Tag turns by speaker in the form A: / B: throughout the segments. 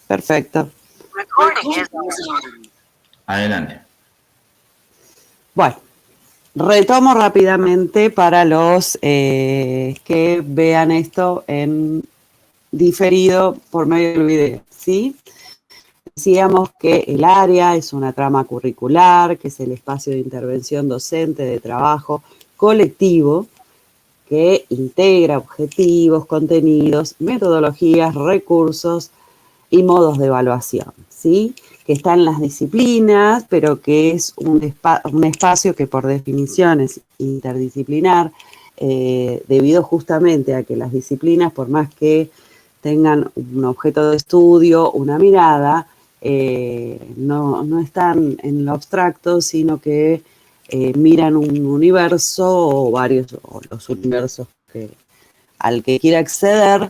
A: Perfecto.
B: Adelante.
A: Bueno, retomo rápidamente para los que vean esto en diferido por medio del video, ¿sí? Decíamos que el área es una trama curricular, que es el espacio de intervención docente, de trabajo colectivo, que integra objetivos, contenidos, metodologías, recursos y modos de evaluación, ¿sí? Que está en las disciplinas, pero que es un espacio que por definición es interdisciplinar, debido justamente a que las disciplinas, por más que tengan un objeto de estudio, una mirada, no están en lo abstracto, sino que miran un universo o varios, o los universos al que quiera acceder,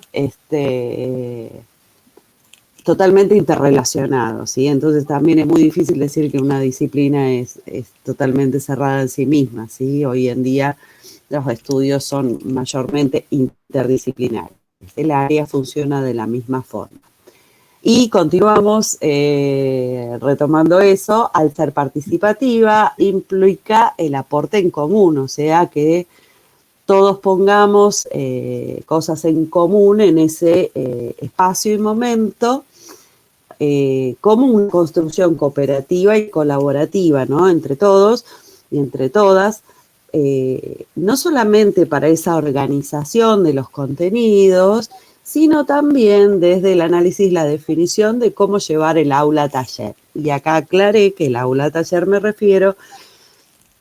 A: totalmente interrelacionados, ¿sí? Entonces también es muy difícil decir que una disciplina es totalmente cerrada en sí misma, ¿sí? Hoy en día los estudios son mayormente interdisciplinarios. El área funciona de la misma forma. Y continuamos retomando eso, al ser participativa implica el aporte en común, o sea que todos pongamos cosas en común en ese espacio y momento, como una construcción cooperativa y colaborativa, ¿no? Entre todos y entre todas, no solamente para esa organización de los contenidos, sino también desde el análisis, la definición de cómo llevar el aula taller. Y acá aclaré que el aula taller me refiero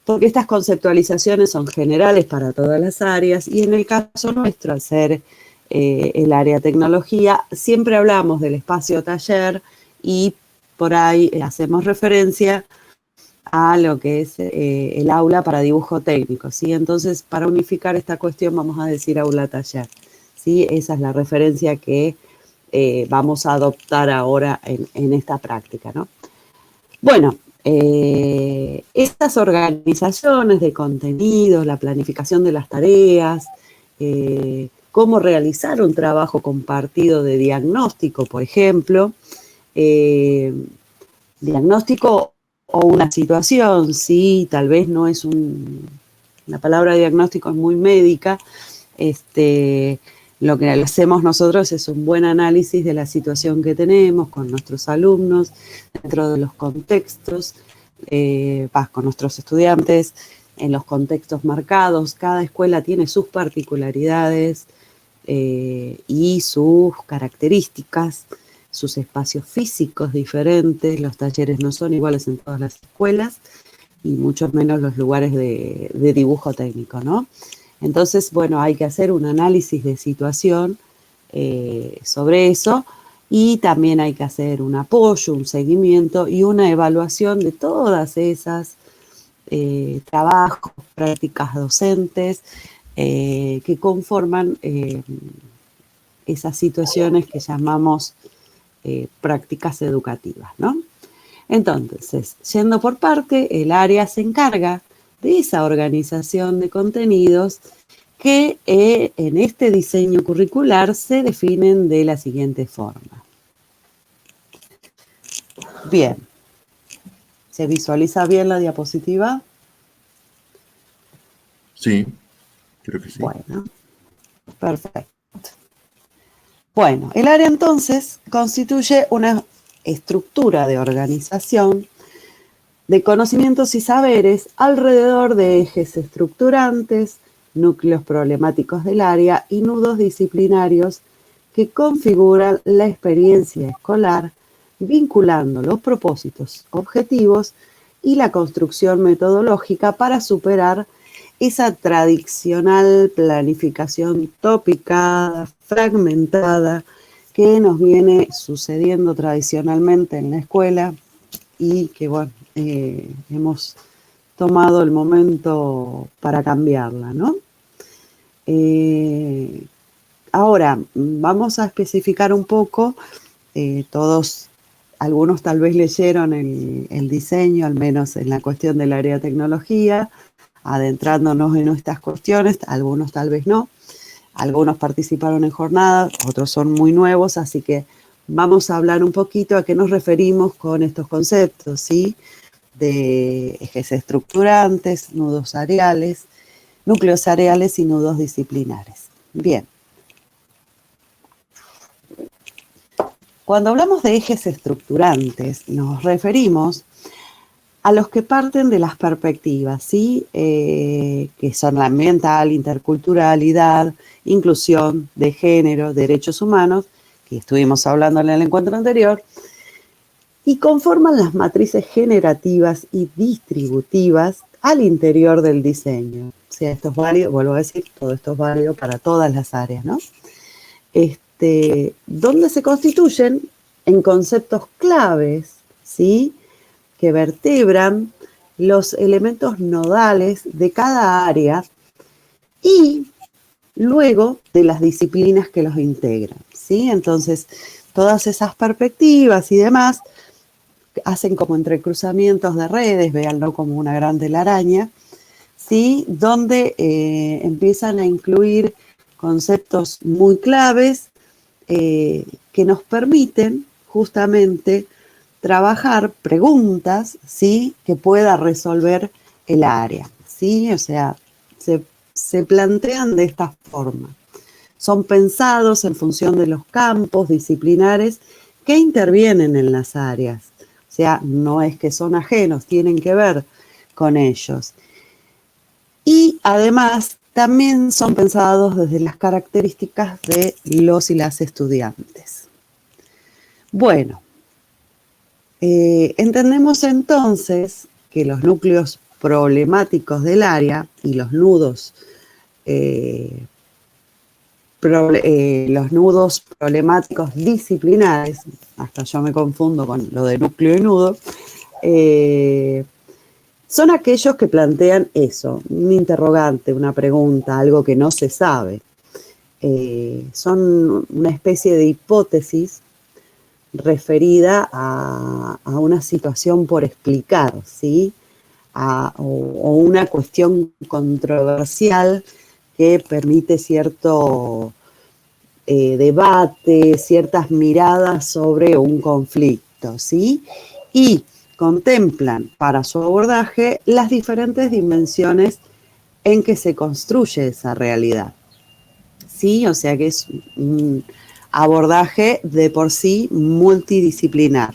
A: porque estas conceptualizaciones son generales para todas las áreas y en el caso nuestro, al ser el área tecnología, siempre hablamos del espacio taller y por ahí hacemos referencia a lo que es el aula para dibujo técnico, ¿sí? Entonces, para unificar esta cuestión vamos a decir aula taller, ¿sí? Esa es la referencia que vamos a adoptar ahora en esta práctica, ¿no? Bueno, estas organizaciones de contenidos, la planificación de las tareas, cómo realizar un trabajo compartido de diagnóstico, por ejemplo, diagnóstico o una situación, sí, tal vez no es la palabra diagnóstico es muy médica, lo que hacemos nosotros es un buen análisis de la situación que tenemos con nuestros alumnos, dentro de los contextos, con nuestros estudiantes, en los contextos marcados. Cada escuela tiene sus particularidades y sus características, sus espacios físicos diferentes. Los talleres no son iguales en todas las escuelas y mucho menos los lugares de dibujo técnico, ¿no? Entonces, bueno, hay que hacer un análisis de situación sobre eso y también hay que hacer un apoyo, un seguimiento y una evaluación de todas esas trabajos, prácticas docentes que conforman esas situaciones que llamamos prácticas educativas, ¿no? Entonces, yendo por parte, el área se encarga de esa organización de contenidos que en este diseño curricular se definen de la siguiente forma. Bien, ¿se visualiza bien la diapositiva?
B: Sí, creo que sí.
A: Bueno, perfecto. Bueno, el área entonces constituye una estructura de organización de conocimientos y saberes alrededor de ejes estructurantes, núcleos problemáticos del área y nudos disciplinarios que configuran la experiencia escolar, vinculando los propósitos, objetivos y la construcción metodológica para superar esa tradicional planificación tópica, fragmentada, que nos viene sucediendo tradicionalmente en la escuela y que, bueno, hemos tomado el momento para cambiarla, ¿no? Ahora, vamos a especificar un poco, algunos tal vez leyeron el diseño, al menos en la cuestión del área de tecnología, adentrándonos en estas cuestiones, algunos tal vez no, algunos participaron en jornadas, otros son muy nuevos, así que vamos a hablar un poquito a qué nos referimos con estos conceptos, ¿sí? De ejes estructurantes, nudos areales, núcleos areales y nudos disciplinares. Bien. Cuando hablamos de ejes estructurantes, nos referimos a los que parten de las perspectivas, ¿sí? Que son la ambiental, interculturalidad, inclusión, de género, derechos humanos, que estuvimos hablando en el encuentro anterior, y conforman las matrices generativas y distributivas al interior del diseño. O sea, esto es válido, vuelvo a decir, todo esto es válido para todas las áreas, ¿no? Donde se constituyen en conceptos claves, ¿sí? Que vertebran los elementos nodales de cada área y luego de las disciplinas que los integran, ¿sí? Entonces, todas esas perspectivas y demás hacen como entrecruzamientos de redes, véanlo como una gran telaraña, ¿sí? Donde empiezan a incluir conceptos muy claves que nos permiten justamente trabajar preguntas, ¿sí? Que pueda resolver el área, ¿sí? O sea, se plantean de esta forma. Son pensados en función de los campos disciplinares que intervienen en las áreas. O sea, no es que son ajenos, tienen que ver con ellos. Y además también son pensados desde las características de los y las estudiantes. Bueno, entendemos entonces que los núcleos problemáticos del área y los nudos problemáticos disciplinares, hasta yo me confundo con lo de núcleo y nudo, son aquellos que plantean eso, un interrogante, una pregunta, algo que no se sabe. Son una especie de hipótesis referida a una situación por explicar, ¿sí? O una cuestión controversial que permite cierto debate, ciertas miradas sobre un conflicto, ¿sí? Y contemplan para su abordaje las diferentes dimensiones en que se construye esa realidad, ¿sí? O sea que es un abordaje de por sí multidisciplinar.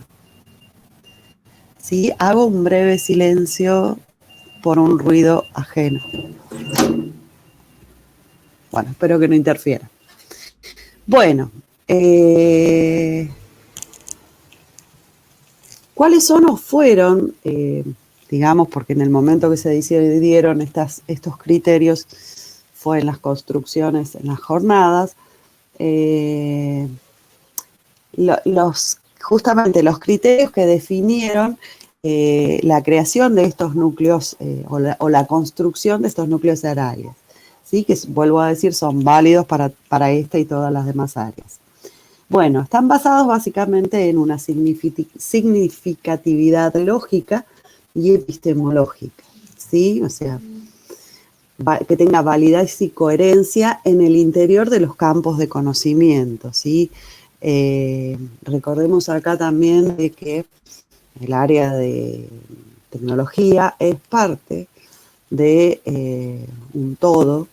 A: ¿Sí? Hago un breve silencio por un ruido ajeno. Bueno, espero que no interfiera. Bueno, ¿cuáles son o fueron, digamos, porque en el momento que se decidieron estos criterios fue en las construcciones, en las jornadas, justamente los criterios que definieron la creación de estos núcleos o la construcción de estos núcleos horarios, ¿sí? Que vuelvo a decir son válidos para esta y todas las demás áreas. Bueno, están basados básicamente en una significatividad lógica y epistemológica, ¿sí? O sea, que tenga validez y coherencia en el interior de los campos de conocimiento, ¿sí? Recordemos acá también de que el área de tecnología es parte de un todo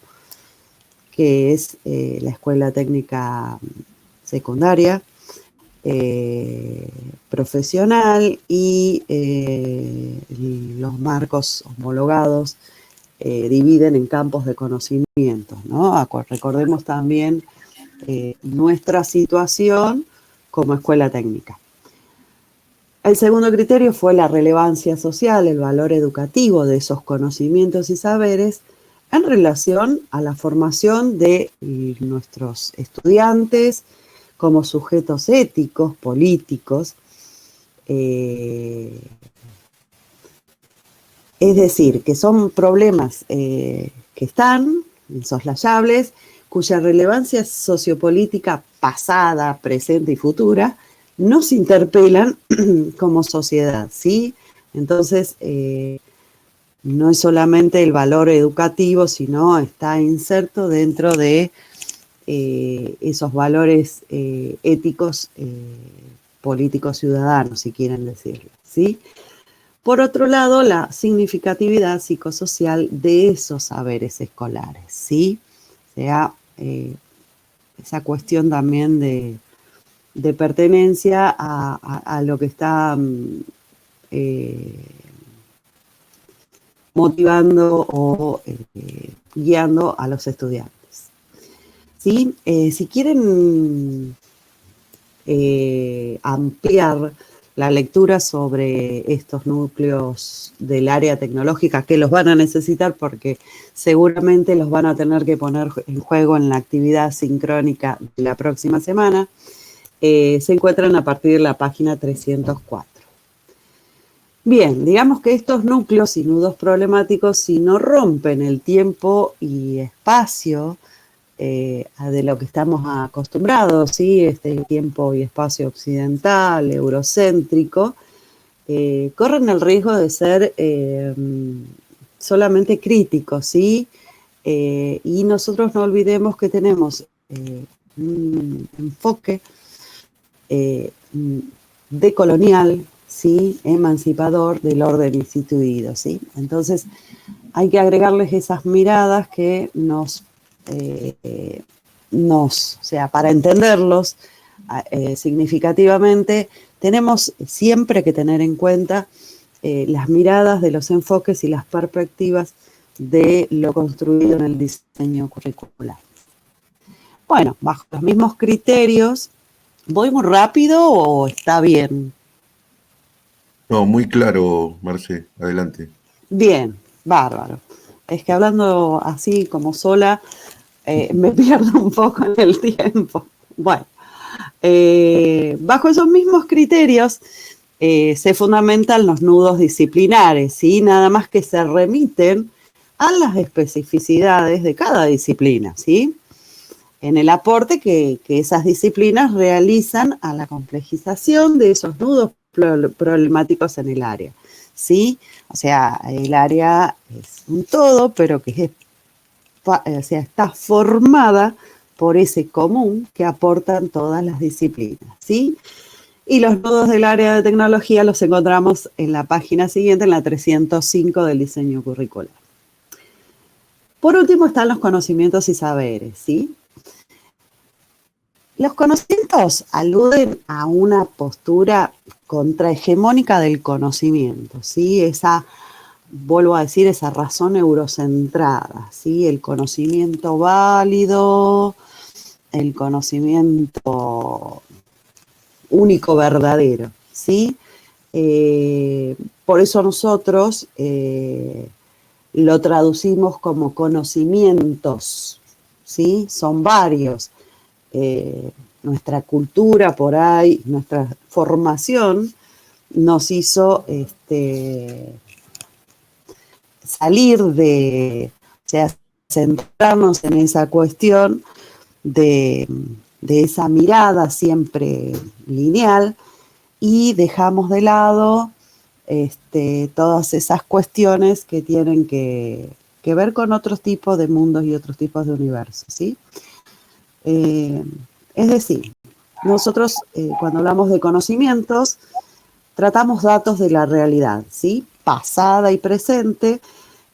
A: que es la escuela técnica secundaria, profesional y los marcos homologados dividen en campos de conocimiento, ¿no? Recordemos también nuestra situación como escuela técnica. El segundo criterio fue la relevancia social, el valor educativo de esos conocimientos y saberes en relación a la formación de nuestros estudiantes como sujetos éticos, políticos. Es decir, que son problemas que están insoslayables, cuya relevancia sociopolítica pasada, presente y futura nos interpelan como sociedad, ¿sí? Entonces, no es solamente el valor educativo, sino está inserto dentro de esos valores éticos, políticos, ciudadanos, si quieren decirlo, ¿sí? Por otro lado, la significatividad psicosocial de esos saberes escolares, ¿sí? O sea, esa cuestión también de pertenencia a lo que está motivando o guiando a los estudiantes. ¿Sí? Si quieren ampliar la lectura sobre estos núcleos del área tecnológica, que los van a necesitar porque seguramente los van a tener que poner en juego en la actividad sincrónica de la próxima semana, se encuentran a partir de la página 304. Bien, digamos que estos núcleos y nudos problemáticos, si no rompen el tiempo y espacio de lo que estamos acostumbrados, ¿sí? Este tiempo y espacio occidental, eurocéntrico, corren el riesgo de ser solamente críticos, ¿sí? Y nosotros no olvidemos que tenemos un enfoque decolonial, ¿sí? Emancipador del orden instituido, ¿sí? Entonces hay que agregarles esas miradas que o sea, para entenderlos significativamente, tenemos siempre que tener en cuenta las miradas de los enfoques y las perspectivas de lo construido en el diseño curricular. Bueno, bajo los mismos criterios, ¿voy muy rápido o está bien?
B: No, muy claro, Marce, adelante.
A: Bien, bárbaro. Es que hablando así como sola, me pierdo un poco en el tiempo. Bueno, bajo esos mismos criterios se fundamentan los nudos disciplinares, ¿sí? Nada más que se remiten a las especificidades de cada disciplina, ¿sí? En el aporte que esas disciplinas realizan a la complejización de esos nudos problemáticos en el área, ¿sí? O sea, el área es un todo, pero que está formada por ese común que aportan todas las disciplinas, ¿sí? Y los nudos del área de tecnología los encontramos en la página siguiente, en la 305 del diseño curricular. Por último están los conocimientos y saberes, ¿sí? Los conocimientos aluden a una postura contrahegemónica del conocimiento, ¿sí? Vuelvo a decir, esa razón eurocentrada, ¿sí? El conocimiento válido, el conocimiento único, verdadero, ¿sí? Por eso nosotros lo traducimos como conocimientos, ¿sí? Son varios. Nuestra cultura por ahí, nuestra formación nos hizo salir o sea, centrarnos en esa cuestión de esa mirada siempre lineal y dejamos de lado todas esas cuestiones que tienen que ver con otros tipos de mundos y otros tipos de universos, ¿sí? Es decir, nosotros cuando hablamos de conocimientos, tratamos datos de la realidad, ¿sí? Pasada y presente,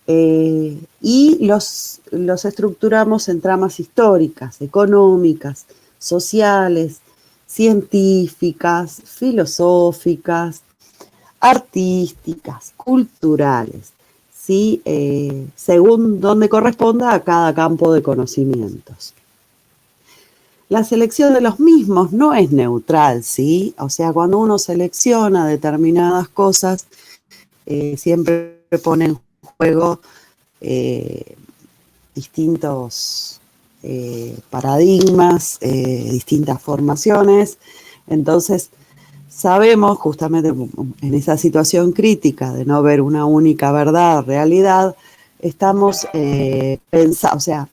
A: y los estructuramos en tramas históricas, económicas, sociales, científicas, filosóficas, artísticas, culturales, ¿sí? Según donde corresponda a cada campo de conocimientos. La selección de los mismos no es neutral, ¿sí? O sea, cuando uno selecciona determinadas cosas, siempre pone en juego distintos paradigmas, distintas formaciones. Entonces, sabemos justamente en esa situación crítica de no ver una única verdad, realidad, estamos pensando, o sea,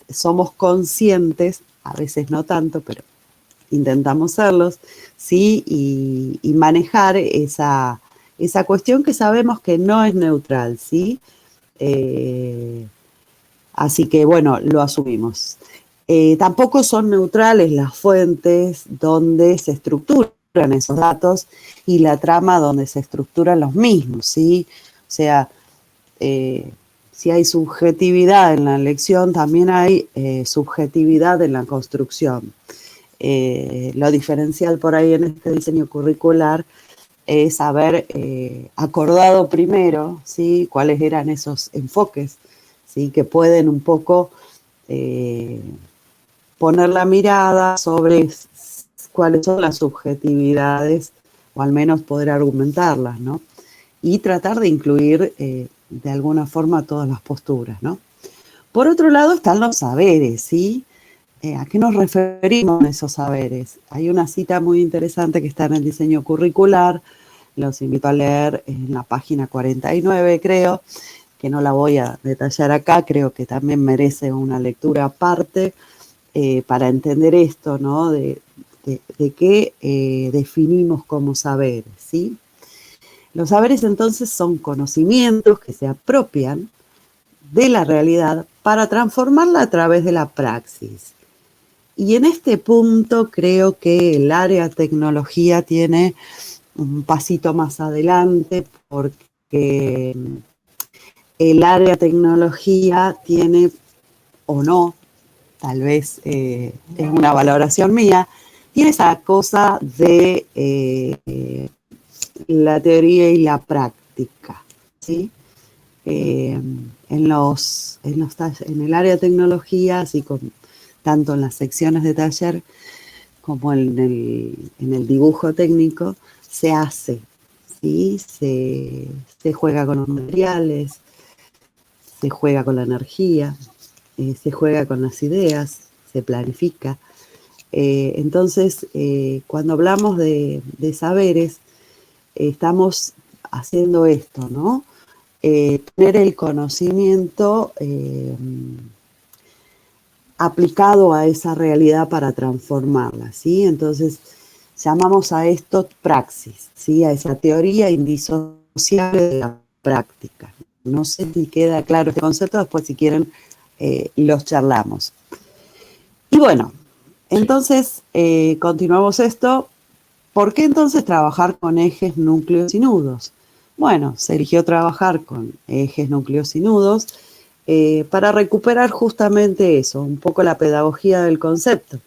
A: somos conscientes, a veces no tanto, pero intentamos serlos, ¿sí? Y manejar esa cuestión que sabemos que no es neutral, ¿sí? Así que, bueno, lo asumimos. Tampoco son neutrales las fuentes donde se estructuran esos datos y la trama donde se estructuran los mismos, ¿sí? O sea, si hay subjetividad en la lección, también hay subjetividad en la construcción. Lo diferencial por ahí en este diseño curricular es haber acordado primero, ¿sí?, cuáles eran esos enfoques, ¿sí?, que pueden un poco poner la mirada sobre cuáles son las subjetividades, o al menos poder argumentarlas, ¿no? Y tratar de incluir de alguna forma todas las posturas, ¿no? Por otro lado están los saberes, ¿sí? ¿A qué nos referimos en esos saberes? Hay una cita muy interesante que está en el diseño curricular, los invito a leer en la página 49, creo, que no la voy a detallar acá, creo que también merece una lectura aparte para entender esto, ¿no? De qué definimos como saberes, ¿sí? Los saberes entonces son conocimientos que se apropian de la realidad para transformarla a través de la praxis. Y en este punto creo que el área tecnología tiene un pasito más adelante, porque el área tecnología tiene, o no, tal vez es una valoración mía, tiene esa cosa de la teoría y la práctica, ¿sí? En el área de tecnología, así tanto en las secciones de taller como en el dibujo técnico, se hace, ¿sí? Se juega con los materiales, se juega con la energía, se juega con las ideas, se planifica. Entonces, cuando hablamos de saberes, estamos haciendo esto, ¿no? Tener el conocimiento aplicado a esa realidad para transformarla, ¿sí? Entonces, llamamos a esto praxis, ¿sí? A esa teoría indisociable de la práctica. No sé si queda claro este concepto, después si quieren los charlamos. Y bueno, entonces continuamos esto. ¿Por qué entonces trabajar con ejes, núcleos y nudos? Bueno, se eligió trabajar con ejes, núcleos y nudos para recuperar justamente eso, un poco la pedagogía del concepto,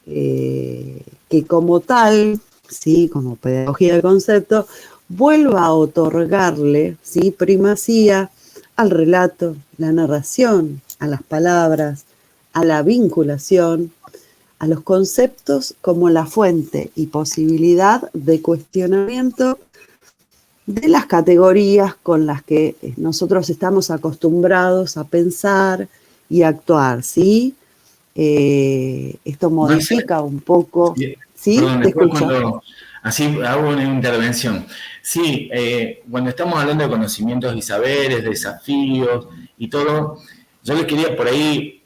A: que como tal, ¿sí?, como pedagogía del concepto, vuelva a otorgarle, ¿sí?, primacía al relato, la narración, a las palabras, a la vinculación, a los conceptos como la fuente y posibilidad de cuestionamiento de las categorías con las que nosotros estamos acostumbrados a pensar y actuar, ¿sí? Esto modifica un poco. ¿Sí?
C: Perdón,
A: ¿Te
C: después
A: escucho?
C: así hago una intervención. Sí, cuando estamos hablando de conocimientos y saberes, desafíos y todo, yo le quería por ahí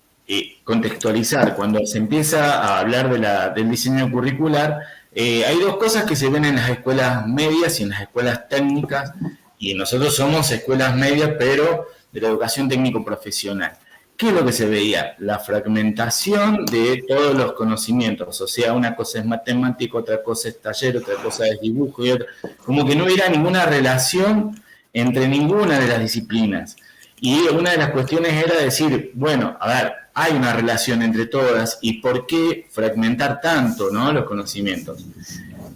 C: contextualizar. Cuando se empieza a hablar del diseño curricular, hay dos cosas que se ven en las escuelas medias y en las escuelas técnicas, y nosotros somos escuelas medias, pero de la educación técnico-profesional. ¿Qué es lo que se veía? La fragmentación de todos los conocimientos. O sea, una cosa es matemática, otra cosa es taller, otra cosa es dibujo y otra. Como que no hubiera ninguna relación entre ninguna de las disciplinas. Y una de las cuestiones era decir, bueno, a ver, hay una relación entre todas y ¿por qué fragmentar tanto, ¿no?, los conocimientos?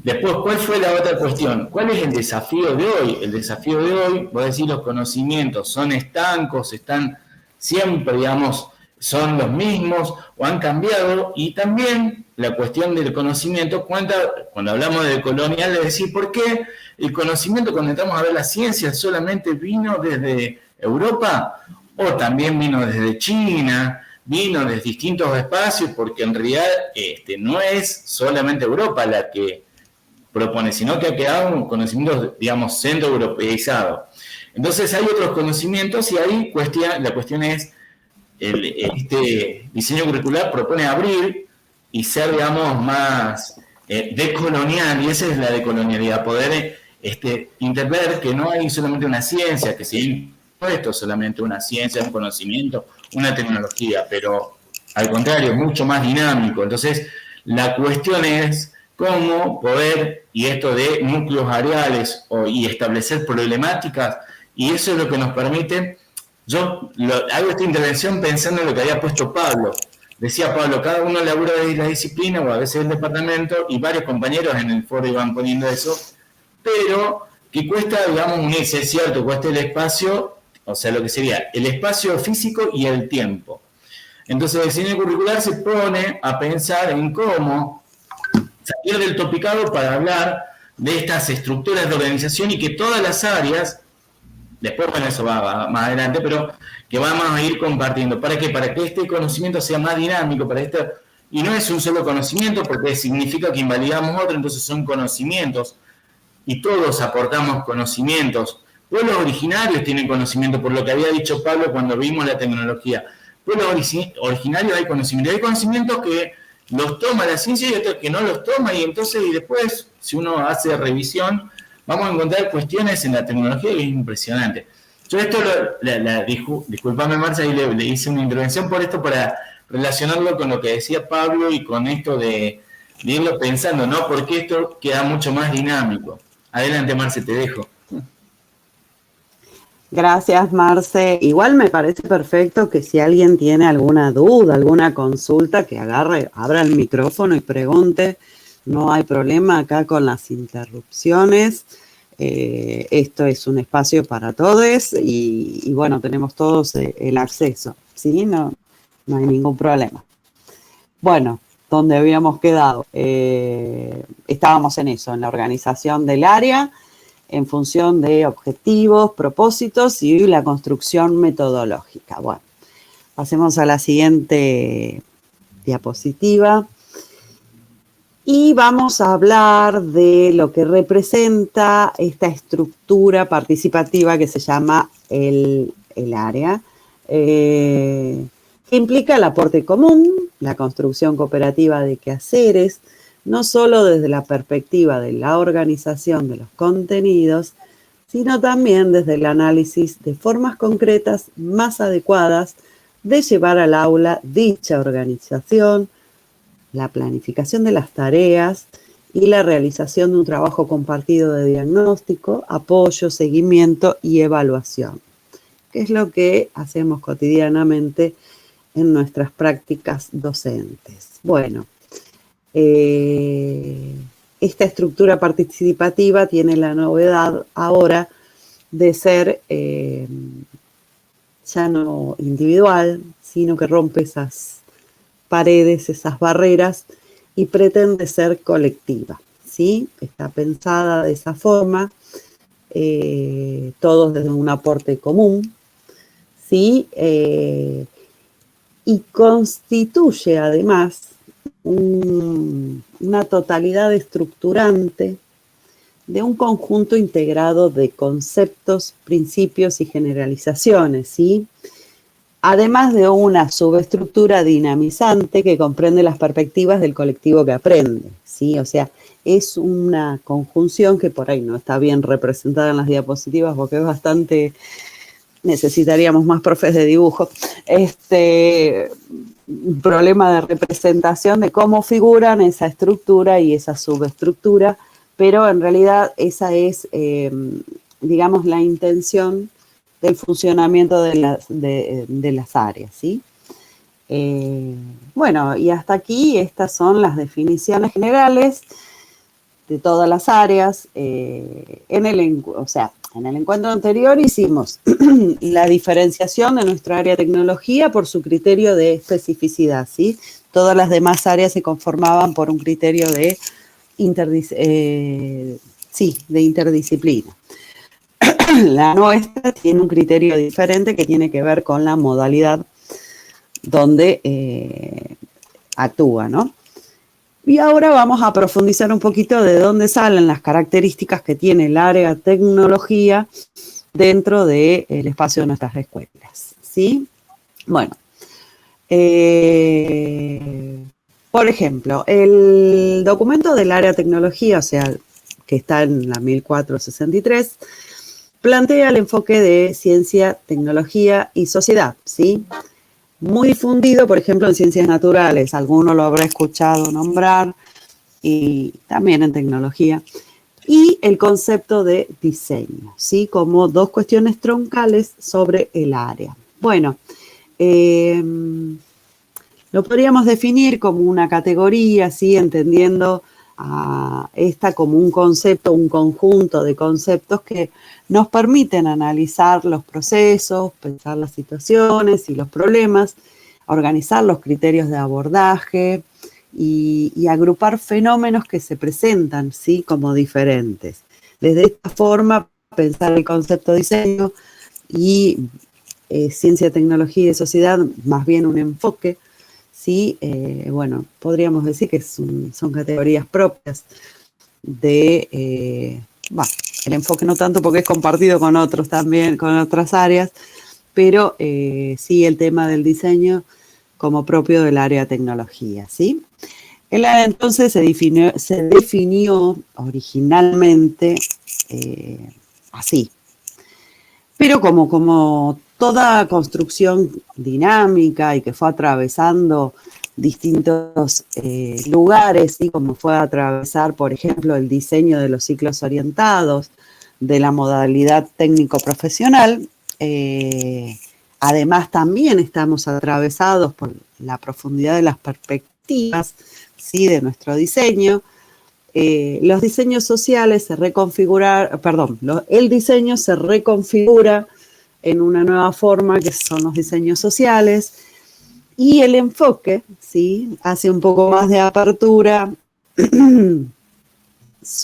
C: Después, ¿cuál fue la otra cuestión? ¿Cuál es el desafío de hoy? El desafío de hoy, voy a decir, los conocimientos son estancos, están siempre, digamos, son los mismos o han cambiado, y también la cuestión del conocimiento, cuando hablamos del colonial, es decir, ¿por qué el conocimiento, cuando entramos a ver la ciencia, solamente vino desde Europa o también vino desde China, vino desde distintos espacios? Porque en realidad no es solamente Europa la que propone, sino que ha quedado un conocimiento, digamos, centroeuropeizado. Entonces hay otros conocimientos y ahí la cuestión es, este diseño curricular propone abrir y ser, digamos, más decolonial, y esa es la decolonialidad, poder interver que no hay solamente una ciencia, que si esto es solamente una ciencia, un conocimiento, una tecnología, pero al contrario, mucho más dinámico. Entonces, la cuestión es cómo poder, y esto de núcleos áreales y establecer problemáticas, y eso es lo que nos permite. Yo hago esta intervención pensando en lo que había puesto Pablo. Decía Pablo, cada uno labura de la disciplina o a veces el departamento, y varios compañeros en el foro iban poniendo eso, pero que cuesta, digamos, unirse, es cierto, cuesta el espacio, o sea, lo que sería el espacio físico y el tiempo. Entonces el diseño curricular se pone a pensar en cómo salir del topicado para hablar de estas estructuras de organización y que todas las áreas, después, bueno, eso va más adelante, pero que vamos a ir compartiendo. ¿Para qué? Para que este conocimiento sea más dinámico, y no es un solo conocimiento, porque significa que invalidamos otro, entonces son conocimientos, y todos aportamos conocimientos. Pueblos originarios tienen conocimiento, por lo que había dicho Pablo cuando vimos la tecnología. Pueblos originarios hay conocimientos que los toma la ciencia y otros que no los toma, y entonces, y después, si uno hace revisión, vamos a encontrar cuestiones en la tecnología que es impresionante. Yo esto, disculpame Marcia, y le hice una intervención por esto para relacionarlo con lo que decía Pablo y con esto de irlo pensando, ¿no? Porque esto queda mucho más dinámico. Adelante, Marce, te dejo.
A: Gracias, Marce. Igual me parece perfecto que si alguien tiene alguna duda, alguna consulta, que abra el micrófono y pregunte. No hay problema acá con las interrupciones. Esto es un espacio para todos y bueno, tenemos todos el acceso, ¿sí? No hay ningún problema. Bueno, ¿dónde habíamos quedado? Estábamos en eso, en la organización del área, en función de objetivos, propósitos y la construcción metodológica. Bueno, pasemos a la siguiente diapositiva. Y vamos a hablar de lo que representa esta estructura participativa que se llama el área, que implica el aporte común, la construcción cooperativa de quehaceres, no solo desde la perspectiva de la organización de los contenidos, sino también desde el análisis de formas concretas más adecuadas de llevar al aula dicha organización, la planificación de las tareas y la realización de un trabajo compartido de diagnóstico, apoyo, seguimiento y evaluación, que es lo que hacemos cotidianamente en nuestras prácticas docentes. Bueno, esta estructura participativa tiene la novedad ahora de ser ya no individual, sino que rompe esas paredes, esas barreras, y pretende ser colectiva, ¿sí? Está pensada de esa forma, todos desde un aporte común, ¿sí? Y constituye además una totalidad estructurante de un conjunto integrado de conceptos, principios y generalizaciones, ¿sí? Además de una subestructura dinamizante que comprende las perspectivas del colectivo que aprende, ¿sí? O sea, es una conjunción que por ahí no está bien representada en las diapositivas porque es bastante, necesitaríamos más profes de dibujo, un problema de representación de cómo figuran esa estructura y esa subestructura, pero en realidad esa es, digamos, la intención del funcionamiento de las áreas, ¿sí? Bueno, y hasta aquí estas son las definiciones generales de todas las áreas. En el encuentro anterior hicimos la diferenciación de nuestra área de tecnología por su criterio de especificidad, ¿sí? Todas las demás áreas se conformaban por un criterio de interdisciplina. La nuestra tiene un criterio diferente que tiene que ver con la modalidad donde actúa, ¿no? Y ahora vamos a profundizar un poquito de dónde salen las características que tiene el área de tecnología dentro del espacio de nuestras escuelas, ¿sí? Bueno, por ejemplo, el documento del área de tecnología, o sea, que está en la 1463, plantea el enfoque de ciencia, tecnología y sociedad, ¿sí? muy difundido, por ejemplo, en ciencias naturales, alguno lo habrá escuchado nombrar, y también en tecnología, y el concepto de diseño, ¿sí? Como dos cuestiones troncales sobre el área. Bueno, lo podríamos definir como una categoría, ¿sí? Entendiendo a esta como un concepto, un conjunto de conceptos que nos permiten analizar los procesos, pensar las situaciones y los problemas, organizar los criterios de abordaje y agrupar fenómenos que se presentan, ¿sí? Como diferentes. Desde esta forma, pensar el concepto de diseño y ciencia, tecnología y sociedad, más bien un enfoque, ¿sí? Bueno, podríamos decir que son categorías propias de, el enfoque no tanto porque es compartido con otros también, con otras áreas, pero sí el tema del diseño como propio del área de tecnología, ¿sí? El área entonces se definió originalmente así, pero como toda construcción dinámica y que fue atravesando distintos lugares, ¿sí? Como fue a atravesar, por ejemplo, el diseño de los ciclos orientados, de la modalidad técnico-profesional. Además, también estamos atravesados por la profundidad de las perspectivas, ¿sí? De nuestro diseño. Los diseños sociales se reconfiguran, el diseño se reconfigura en una nueva forma que son los diseños sociales y el enfoque, ¿sí? Hace un poco más de apertura,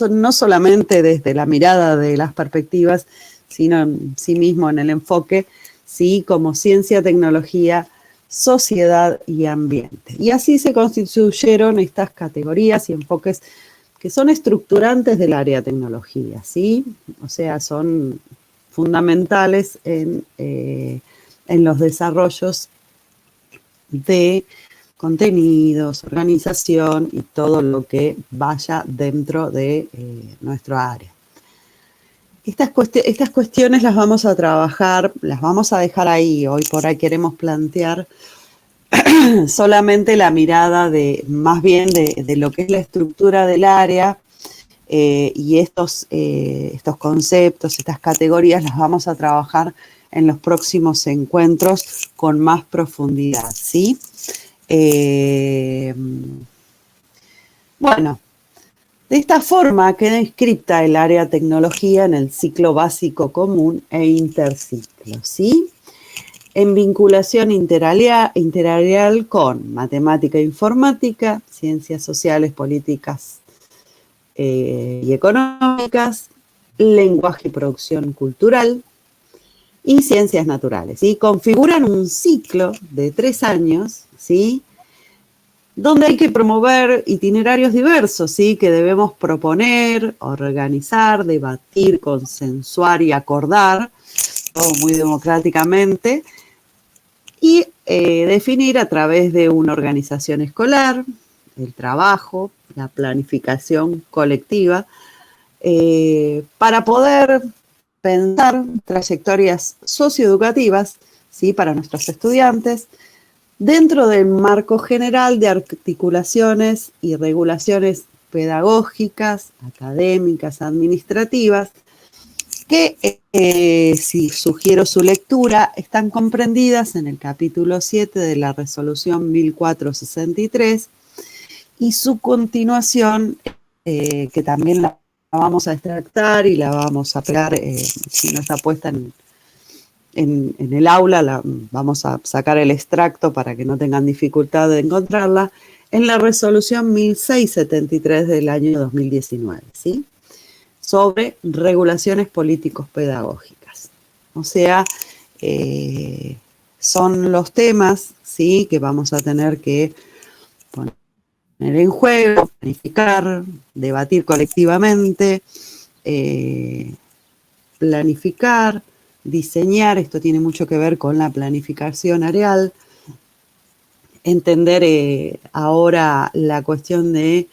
A: no solamente desde la mirada de las perspectivas, sino en sí mismo en el enfoque, ¿sí? Como ciencia, tecnología, sociedad y ambiente. Y así se constituyeron estas categorías y enfoques que son estructurantes del área de tecnología, ¿sí? O sea, son fundamentales en los desarrollos de contenidos, organización y todo lo que vaya dentro de nuestro área. Estas cuestiones las vamos a trabajar, las vamos a dejar ahí. Hoy por ahí queremos plantear solamente la mirada más bien de lo que es la estructura del área y estos conceptos, estas categorías las vamos a trabajar en los próximos encuentros con más profundidad, ¿sí? Bueno, de esta forma queda inscripta el área tecnología en el ciclo básico común e interciclo, ¿sí? En vinculación interarial con matemática e informática, ciencias sociales, políticas y económicas, lenguaje y producción cultural y ciencias naturales. ¿Sí? Configuran un ciclo de 3 años, ¿sí? Donde hay que promover itinerarios diversos, ¿sí? Que debemos proponer, organizar, debatir, consensuar y acordar, todo muy democráticamente, y definir a través de una organización escolar, el trabajo, la planificación colectiva, para poder pensar trayectorias socioeducativas, ¿sí? Para nuestros estudiantes, dentro del marco general de articulaciones y regulaciones pedagógicas, académicas, administrativas, que, si sugiero su lectura, están comprendidas en el capítulo 7 de la resolución 1463 y su continuación, que también la vamos a extractar y la vamos a pegar, si no está puesta en el aula, vamos a sacar el extracto para que no tengan dificultad de encontrarla, en la resolución 1673 del año 2019, ¿sí? Sobre regulaciones políticos pedagógicas. O sea, son los temas, ¿sí? Que vamos a tener que poner en juego, planificar, debatir colectivamente, planificar, diseñar. Esto tiene mucho que ver con la planificación áreal. Entender ahora la cuestión de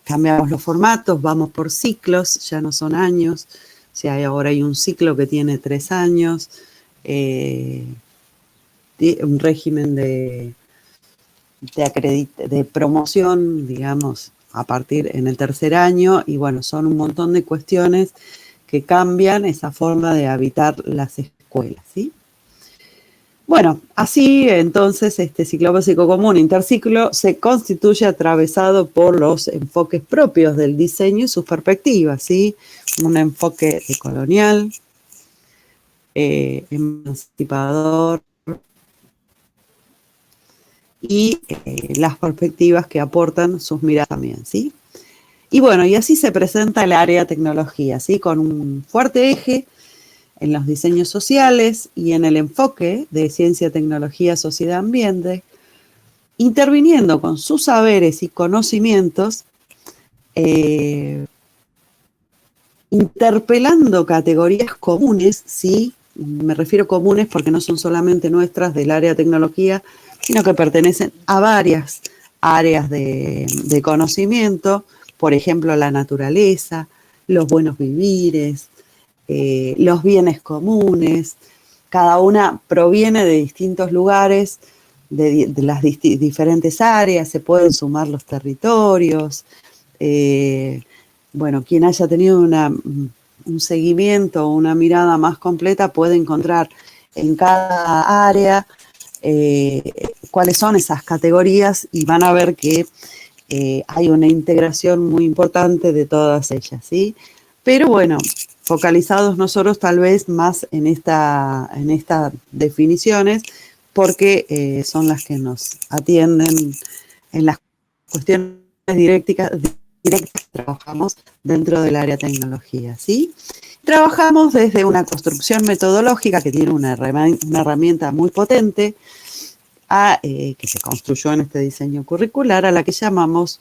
A: cambiamos los formatos, vamos por ciclos, ya no son años. O sea, ahora hay un ciclo que tiene 3 años. un régimen de promoción, digamos, a partir en el tercer año, y bueno, son un montón de cuestiones que cambian esa forma de habitar las escuelas, ¿sí? Bueno, así entonces este ciclo básico común interciclo se constituye atravesado por los enfoques propios del diseño y sus perspectivas, ¿sí? Un enfoque decolonial, emancipador y las perspectivas que aportan sus miradas también, ¿sí? Y bueno, y así se presenta el área tecnología, ¿sí? Con un fuerte eje en los diseños sociales y en el enfoque de ciencia, tecnología, sociedad, ambiente, interviniendo con sus saberes y conocimientos, interpelando categorías comunes, ¿sí? Me refiero comunes porque no son solamente nuestras del área de tecnología, sino que pertenecen a varias áreas de conocimiento, por ejemplo, la naturaleza, los buenos vivires, los bienes comunes. Cada una proviene de distintos lugares, de las diferentes áreas, se pueden sumar los territorios. Bueno, quien haya tenido un seguimiento, una mirada más completa, puede encontrar en cada área cuáles son esas categorías y van a ver que hay una integración muy importante de todas ellas, ¿sí? Pero bueno, focalizados nosotros tal vez más en estas definiciones, porque son las que nos atienden en las cuestiones directas que trabajamos dentro del área tecnología, ¿sí? Trabajamos desde una construcción metodológica que tiene una herramienta muy potente que se construyó en este diseño curricular, a la que llamamos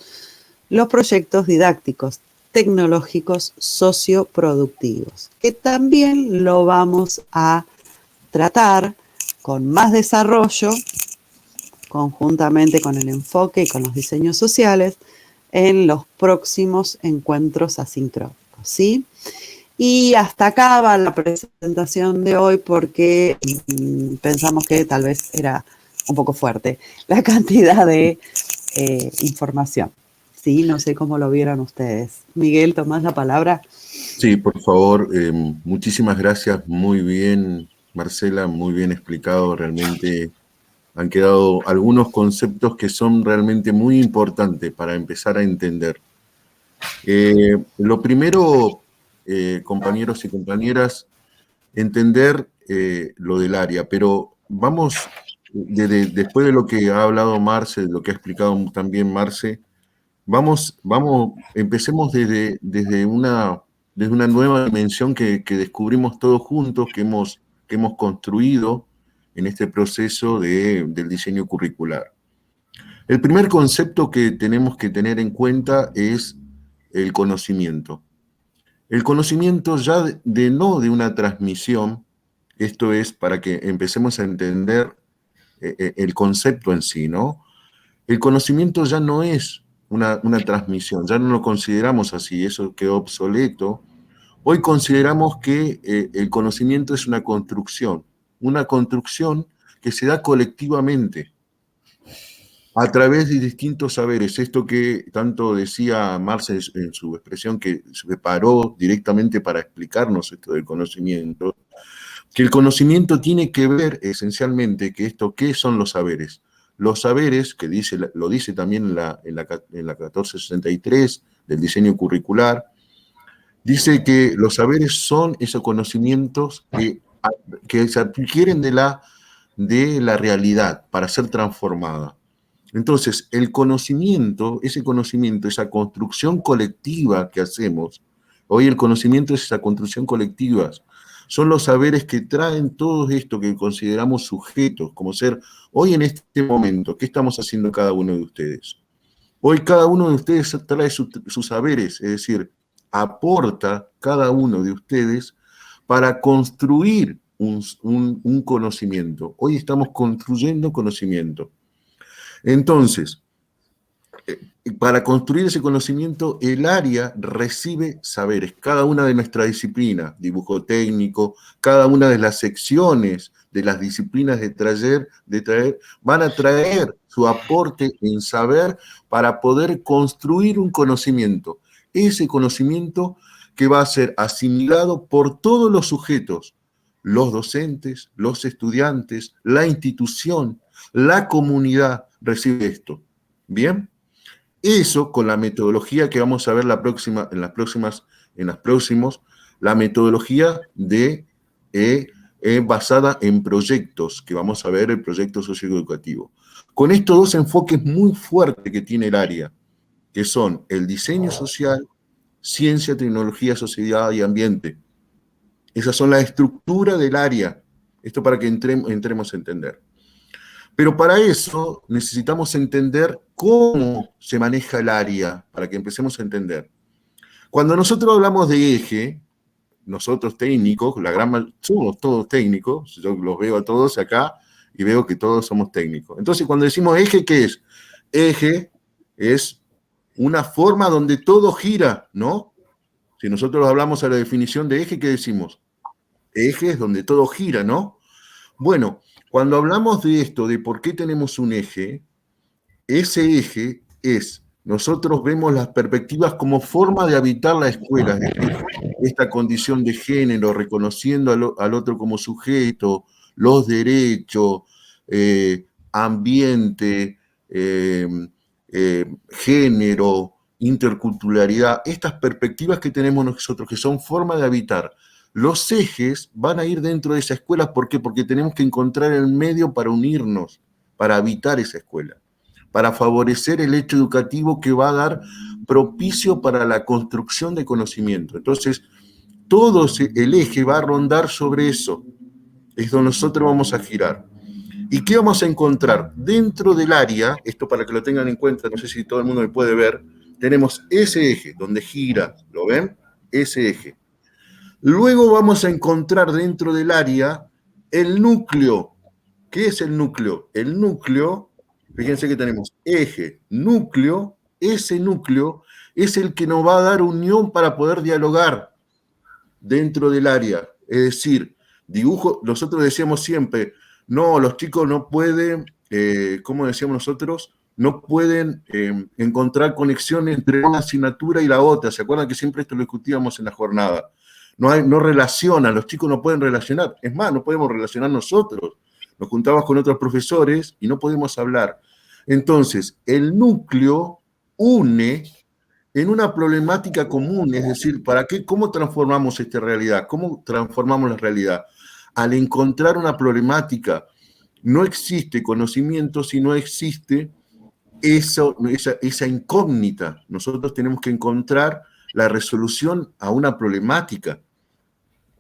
A: los proyectos didácticos tecnológicos socioproductivos, que también lo vamos a tratar con más desarrollo, conjuntamente con el enfoque y con los diseños sociales, en los próximos encuentros asincrónicos, ¿sí? Y hasta acá va la presentación de hoy porque pensamos que tal vez era un poco fuerte la cantidad de información. Sí, no sé cómo lo vieron ustedes. Miguel, ¿tomás la palabra?
B: Sí, por favor. Muchísimas gracias. Muy bien, Marcela, muy bien explicado. Realmente han quedado algunos conceptos que son realmente muy importantes para empezar a entender. Lo primero, compañeros y compañeras, entender lo del área, pero vamos, después de lo que ha hablado Marce, de lo que ha explicado también Marce, empecemos desde una nueva dimensión que descubrimos todos juntos, que hemos construido en este proceso del diseño curricular. El primer concepto que tenemos que tener en cuenta es el conocimiento. El conocimiento ya no de una transmisión, esto es para que empecemos a entender el concepto en sí, ¿no? El conocimiento ya no es una transmisión, ya no lo consideramos así, eso quedó obsoleto. Hoy consideramos que el conocimiento es una construcción que se da colectivamente a través de distintos saberes. Esto que tanto decía Marce en su expresión, que se paró directamente para explicarnos esto del conocimiento, que el conocimiento tiene que ver esencialmente ¿qué son los saberes? Los saberes, que lo dice también en la 1463 del diseño curricular, dice que los saberes son esos conocimientos que se adquieren de la realidad para ser transformada. Entonces, ese conocimiento, esa construcción colectiva que hacemos, hoy el conocimiento es esa construcción colectiva, son los saberes que traen todo esto que consideramos sujetos, como ser, hoy en este momento, ¿qué estamos haciendo cada uno de ustedes? Hoy cada uno de ustedes trae sus saberes, es decir, aporta cada uno de ustedes para construir un conocimiento. Hoy estamos construyendo conocimiento. Entonces, para construir ese conocimiento, el área recibe saberes. Cada una de nuestras disciplinas, dibujo técnico, cada una de las secciones de las disciplinas de traer, van a traer su aporte en saber para poder construir un conocimiento. Ese conocimiento que va a ser asimilado por todos los sujetos, los docentes, los estudiantes, la institución, la comunidad recibe esto. ¿Bien? Eso con la metodología que vamos a ver la metodología basada en proyectos, que vamos a ver el proyecto socioeducativo. Con estos dos enfoques muy fuertes que tiene el área, que son el diseño social, ciencia, tecnología, sociedad y ambiente. Esas son las estructuras del área. Esto para que entremos a entender. Pero para eso necesitamos entender cómo se maneja el área, para que empecemos a entender. Cuando nosotros hablamos de eje, nosotros técnicos, somos todos técnicos, yo los veo a todos acá y veo que todos somos técnicos. Entonces, cuando decimos eje, ¿qué es? Eje es una forma donde todo gira, ¿no? Si nosotros hablamos a la definición de eje, ¿qué decimos? Eje es donde todo gira, ¿no? Bueno, cuando hablamos de esto, de por qué tenemos un eje, ese eje es, nosotros vemos las perspectivas como forma de habitar la escuela, es decir, esta condición de género, reconociendo al otro como sujeto, los derechos, ambiente, género, interculturalidad, estas perspectivas que tenemos nosotros, que son forma de habitar. Los ejes van a ir dentro de esa escuela, ¿por qué? Porque tenemos que encontrar el medio para unirnos, para habitar esa escuela, para favorecer el hecho educativo que va a dar propicio para la construcción de conocimiento. Entonces, todo el eje va a rondar sobre eso, es donde nosotros vamos a girar. ¿Y qué vamos a encontrar? Dentro del área, esto para que lo tengan en cuenta, no sé si todo el mundo me puede ver, tenemos ese eje donde gira, ¿lo ven? Ese eje. Luego vamos a encontrar dentro del área el núcleo. ¿Qué es el núcleo? El núcleo, fíjense que tenemos eje, núcleo, ese núcleo es el que nos va a dar unión para poder dialogar dentro del área. Es decir, dibujo, nosotros decíamos siempre, no, los chicos no pueden, ¿cómo decíamos nosotros? No pueden encontrar conexión entre una asignatura y la otra. ¿Se acuerdan que siempre esto lo discutíamos en la jornada? No relacionan, los chicos no pueden relacionar. Es más, no podemos relacionar nosotros. Nos juntamos con otros profesores y no podemos hablar. Entonces, el núcleo une en una problemática común, es decir, ¿cómo transformamos esta realidad? ¿Cómo transformamos la realidad? Al encontrar una problemática, no existe conocimiento si no existe esa incógnita. Nosotros tenemos que encontrar la resolución a una problemática.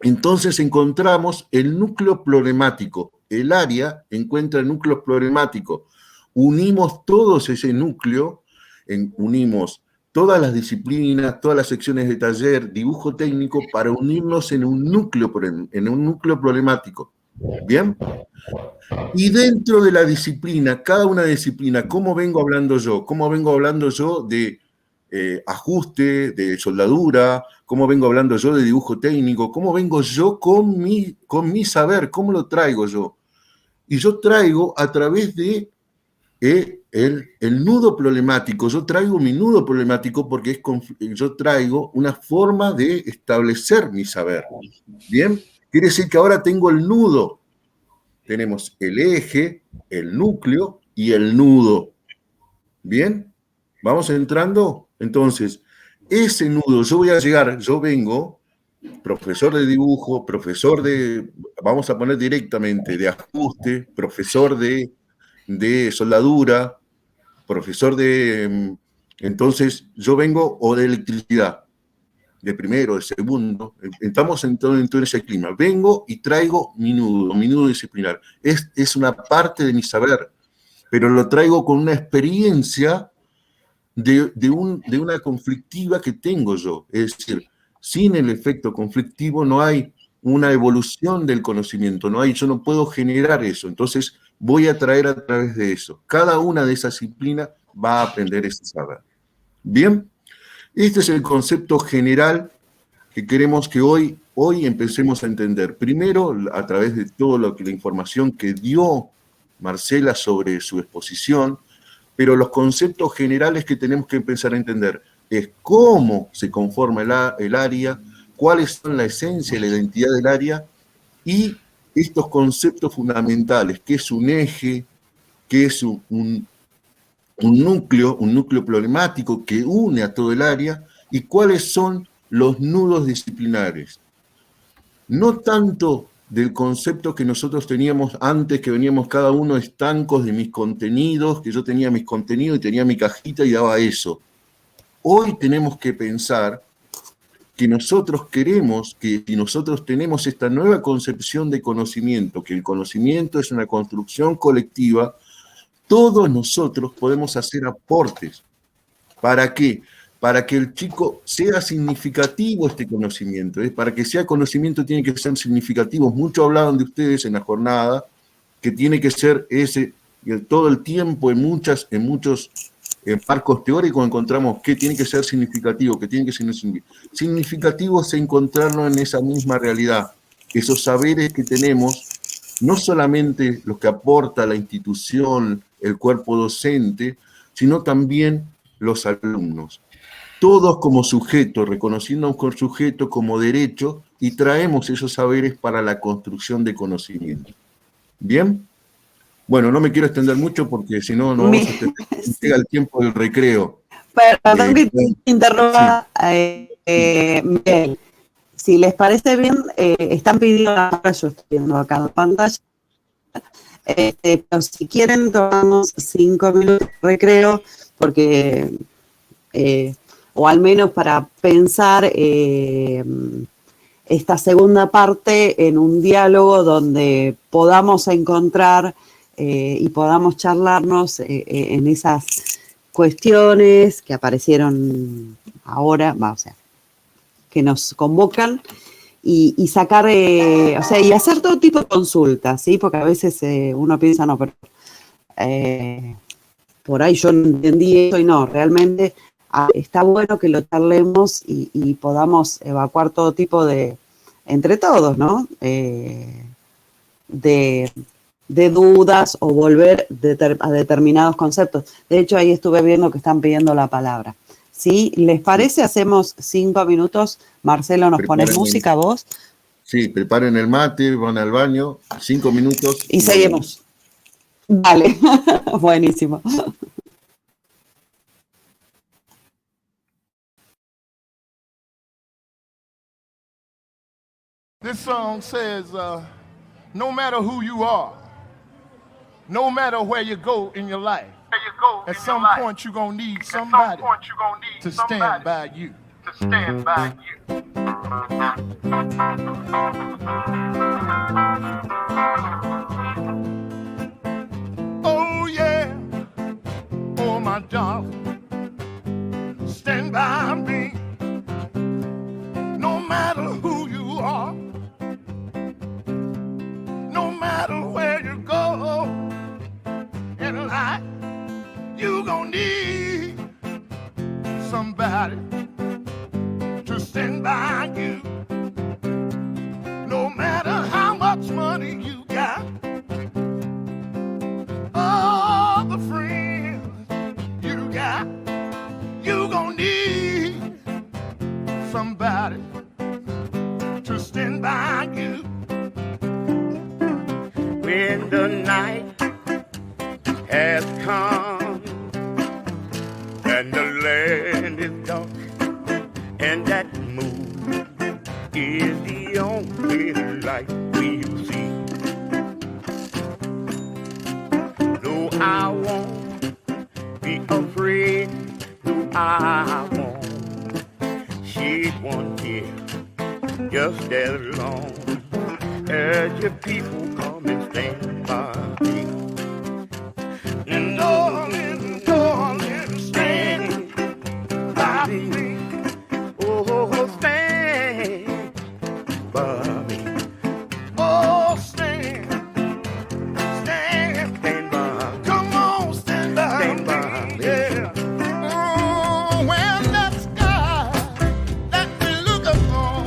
B: Entonces encontramos el núcleo problemático. El área encuentra el núcleo problemático. Unimos todos ese núcleo, unimos todas las disciplinas, todas las secciones de taller, dibujo técnico, para unirnos en un núcleo problemático. ¿Bien? Y dentro de la disciplina, cada una disciplina, ¿cómo vengo hablando yo? ¿Cómo vengo hablando yo de ajuste, de soldadura? ¿Cómo vengo hablando yo de dibujo técnico? ¿Cómo vengo yo con mi saber? ¿Cómo lo traigo yo? Y yo traigo a través de el nudo problemático. Yo traigo mi nudo problemático porque yo traigo una forma de establecer mi saber. ¿Bien? Quiere decir que ahora tengo el nudo. Tenemos el eje, el núcleo y el nudo. ¿Bien? ¿Vamos entrando? Entonces, ese nudo, yo vengo, profesor de dibujo, vamos a poner directamente, de ajuste, profesor de soldadura, profesor entonces, yo vengo o de electricidad, de primero, de segundo, estamos en todo ese clima. Vengo y traigo mi nudo disciplinar. Es una parte de mi saber, pero lo traigo con una experiencia de una conflictiva que tengo yo. Es decir, sin el efecto conflictivo no hay una evolución del conocimiento, yo no puedo generar eso. Entonces, voy a traer a través de eso. Cada una de esas disciplinas va a aprender ese saber. Bien, este es el concepto general que queremos que hoy hoy empecemos a entender, primero a través de toda la información que dio Marcela sobre su exposición, pero los conceptos generales que tenemos que empezar a entender es cómo se conforma el área, cuáles son la esencia y la identidad del área, y estos conceptos fundamentales, qué es un eje, qué es un núcleo problemático que une a todo el área, y cuáles son los nudos disciplinares. No tanto del concepto que nosotros teníamos antes, que veníamos cada uno estancos de mis contenidos, que yo tenía mis contenidos y tenía mi cajita y daba eso. Hoy tenemos que pensar que nosotros queremos, que si nosotros tenemos esta nueva concepción de conocimiento, que el conocimiento es una construcción colectiva, todos nosotros podemos hacer aportes. ¿Para qué? Para que el chico sea significativo este conocimiento. Para que sea conocimiento tiene que ser significativo. Muchos hablaban de ustedes en la jornada, que tiene que ser ese, y todo el tiempo en muchos marcos teóricos encontramos que tiene que ser significativo, que tiene que ser significativo es encontrarnos en esa misma realidad. Esos saberes que tenemos, no solamente los que aporta la institución, el cuerpo docente, sino también los alumnos. Todos como sujetos, reconociendo un sujeto como derecho, y traemos esos saberes para la construcción de conocimiento. ¿Bien? Bueno, no me quiero extender mucho porque si no, no llega el tiempo del recreo.
A: Perdón que te interrumpa, Miguel. Si les parece bien, están pidiendo la palabra, yo estoy viendo acá en pantalla. Pero si quieren, tomamos 5 minutos de recreo, porque, o al menos para pensar esta segunda parte en un diálogo donde podamos encontrar y podamos charlarnos en esas cuestiones que aparecieron ahora, o sea, que nos convocan, y sacar, o sea, y hacer todo tipo de consultas, ¿sí? Porque a veces uno piensa, no, pero por ahí yo no entendí eso, y no, realmente está bueno que lo charlemos y podamos evacuar todo tipo de, entre todos, ¿no? De dudas o volver a determinados conceptos. De hecho, ahí estuve viendo que están pidiendo la palabra. ¿Sí? ¿Les parece? Hacemos 5 minutos. Marcelo, ¿nos pones música, vos?
B: Sí, preparen el mate, van al baño, 5 minutos.
A: Y seguimos. Vale, buenísimo.
D: This song says, no matter who you are, no matter where you go in your life, at some point you're going to need somebody to stand by you. Oh yeah, oh my darling, stand by me. No matter who you are, no matter where you go in life, you gon' need somebody to stand by you. No matter how much money you got, all the friends you got, you gon' need somebody to stand by you. When the night has come and the land is dark and that moon is the only light we see. No, I won't be afraid. No, I won't shed one tear. Just as long as your people come and stand by me. And darling, darling, stand by me. Oh, stand by me. Oh, stand by me. Come on, stand by me. Yeah. Oh, when that sky that we look upon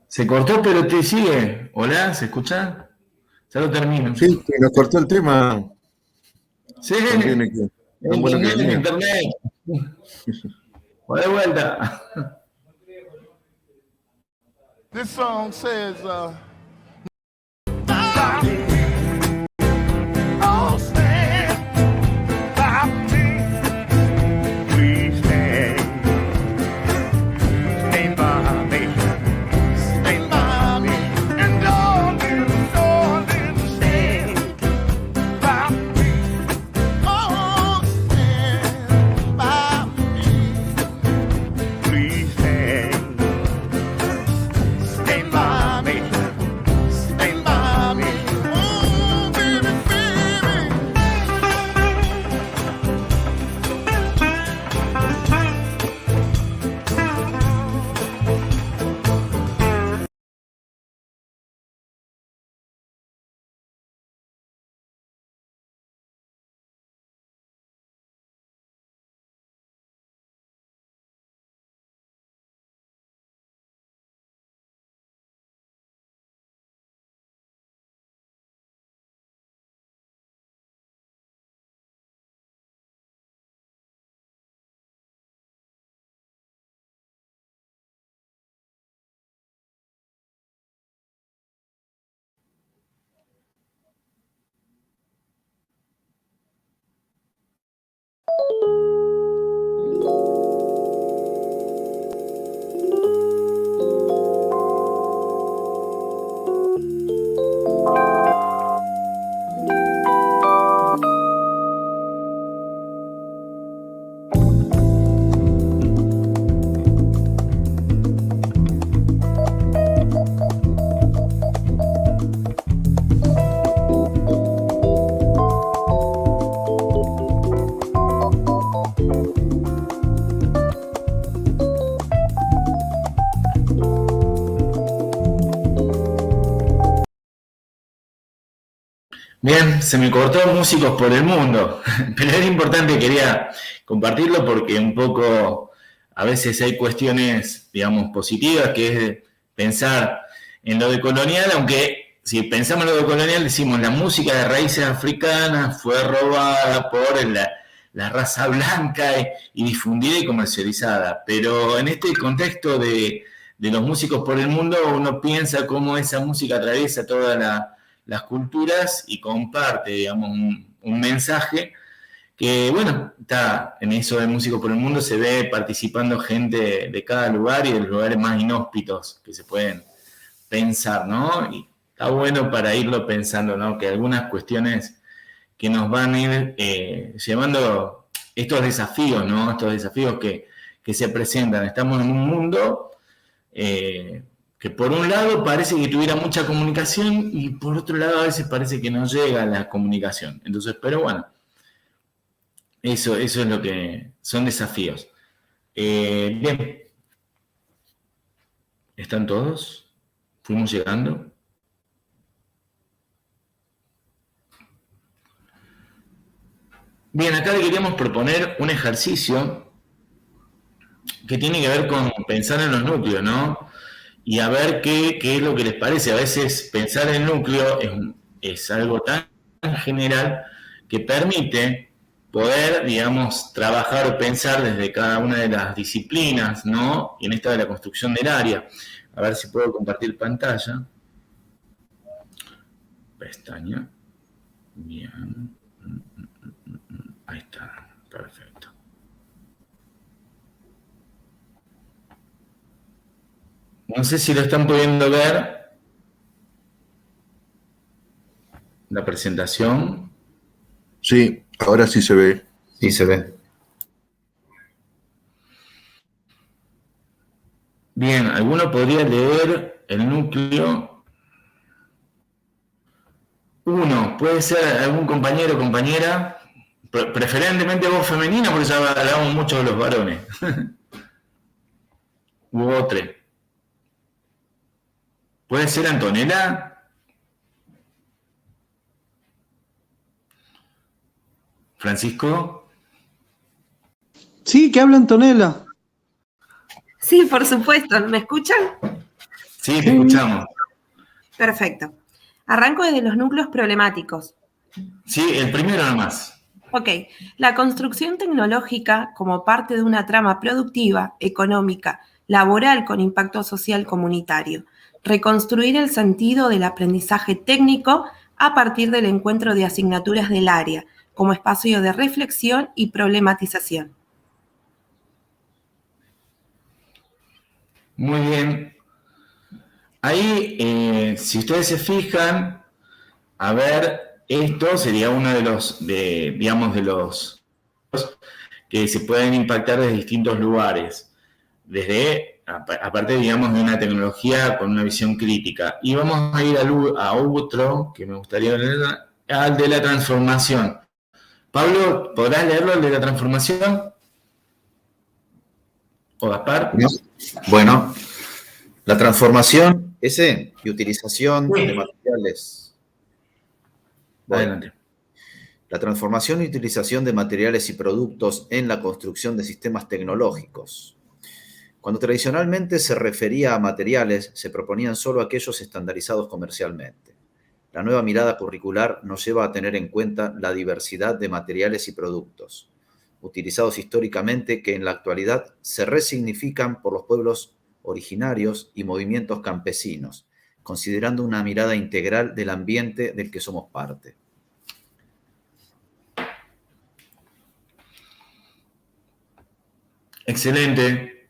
C: Se cortó, pero te sigue. Hola, ¿se escucha? Ya lo termino.
B: Sí, que nos cortó el tema.
C: Sí,
B: También es que, tan bueno que venía.
C: internet. O de vuelta.
D: This song says, oh, stand by me. Please stand. Stand by me. Stand by me. And darling, stand by me. Oh, stand by me. Please stand. Stand by me. Stand by me. Oh, baby, baby.
C: Bien, se me cortó músicos por el mundo, pero era importante, quería compartirlo porque un poco a veces hay cuestiones, digamos, positivas, que es pensar en lo decolonial, aunque si pensamos en lo decolonial decimos la música de raíces africanas fue robada por la raza blanca y difundida y comercializada, pero en este contexto de los músicos por el mundo uno piensa cómo esa música atraviesa toda las culturas y comparte, digamos, un mensaje que, bueno, está en eso de Músicos por el Mundo, se ve participando gente de cada lugar y de los lugares más inhóspitos que se pueden pensar, ¿no? Y está bueno para irlo pensando, ¿no? Que algunas cuestiones que nos van a ir llevando estos desafíos, ¿no? Estos desafíos que se presentan. Estamos en un mundo que por un lado parece que tuviera mucha comunicación y por otro lado a veces parece que no llega la comunicación. Entonces, pero bueno, eso es lo que son desafíos. Bien, ¿están todos? ¿Fuimos llegando? Bien, acá le queríamos proponer un ejercicio que tiene que ver con pensar en los núcleos, ¿no? Y a ver qué es lo que les parece. A veces pensar en núcleo es algo tan general que permite poder, digamos, trabajar o pensar desde cada una de las disciplinas, ¿no? Y en esta de la construcción del área. A ver si puedo compartir pantalla. Pestaña. Bien. Ahí está. Perfecto. No sé si lo están pudiendo ver. La presentación.
B: Sí, ahora sí se ve.
C: Sí, se ve. Bien, ¿alguno podría leer el núcleo? Uno, puede ser algún compañero o compañera, preferentemente voz femenina, porque ya hablamos mucho de los varones. U otro. ¿Puede ser Antonella? ¿Francisco?
E: Sí, que habla Antonella. Sí, por supuesto. ¿Me escuchan?
C: Sí, te escuchamos.
E: Perfecto. Arranco desde los núcleos problemáticos.
C: Sí, el primero nomás.
E: Ok. La construcción tecnológica como parte de una trama productiva, económica, laboral con impacto social comunitario. Reconstruir el sentido del aprendizaje técnico a partir del encuentro de asignaturas del área, como espacio de reflexión y problematización.
C: Muy bien. Ahí, si ustedes se fijan, a ver, esto sería uno de los, digamos, de los que se pueden impactar desde distintos lugares, desde, aparte, digamos, de una tecnología con una visión crítica. Y vamos a ir a otro, que me gustaría leer, al de la transformación. Pablo, ¿podrás leerlo, el de la transformación? ¿O Gaspar?
F: Bueno, la transformación y utilización de materiales.
C: Adelante.
F: La transformación y utilización de materiales y productos en la construcción de sistemas tecnológicos. Cuando tradicionalmente se refería a materiales, se proponían solo aquellos estandarizados comercialmente. La nueva mirada curricular nos lleva a tener en cuenta la diversidad de materiales y productos, utilizados históricamente, que en la actualidad se resignifican por los pueblos originarios y movimientos campesinos, considerando una mirada integral del ambiente del que somos parte.
C: Excelente.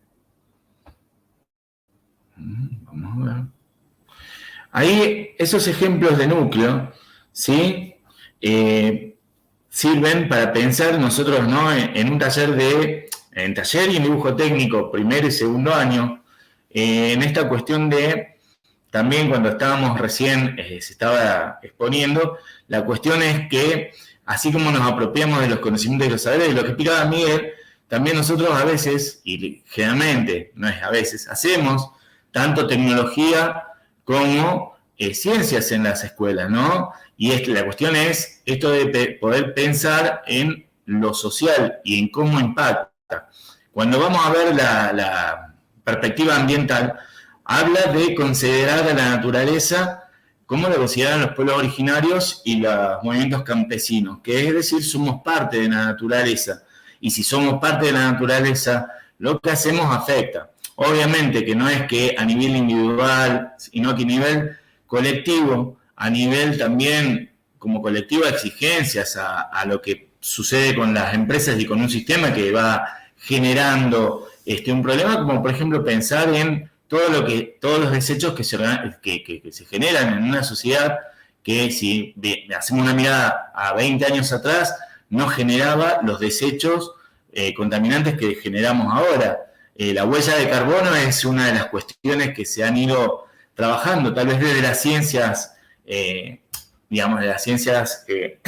C: Vamos a ver. Ahí, esos ejemplos de núcleo, ¿sí? Sirven para pensar nosotros, ¿no? En un taller y en dibujo técnico, primero y segundo año, en esta cuestión de, también cuando estábamos recién, se estaba exponiendo, la cuestión es que, así como nos apropiamos de los conocimientos y los saberes, de lo que explicaba Miguel, también nosotros a veces, y generalmente, no es a veces, hacemos tanto tecnología como ciencias en las escuelas, ¿no? Y la cuestión es esto de poder pensar en lo social y en cómo impacta. Cuando vamos a ver la perspectiva ambiental, habla de considerar a la naturaleza como la consideran los pueblos originarios y los movimientos campesinos, que es decir, somos parte de la naturaleza. Y si somos parte de la naturaleza, lo que hacemos afecta. Obviamente que no es que a nivel individual, sino que a nivel colectivo, a nivel también como colectivo de exigencias a lo que sucede con las empresas y con un sistema que va generando un problema, como por ejemplo pensar en todos los desechos que se generan en una sociedad que, si hacemos una mirada a 20 años atrás, no generaba los desechos contaminantes que generamos ahora. La huella de carbono es una de las cuestiones que se han ido trabajando, tal vez desde las ciencias, digamos, de las ciencias de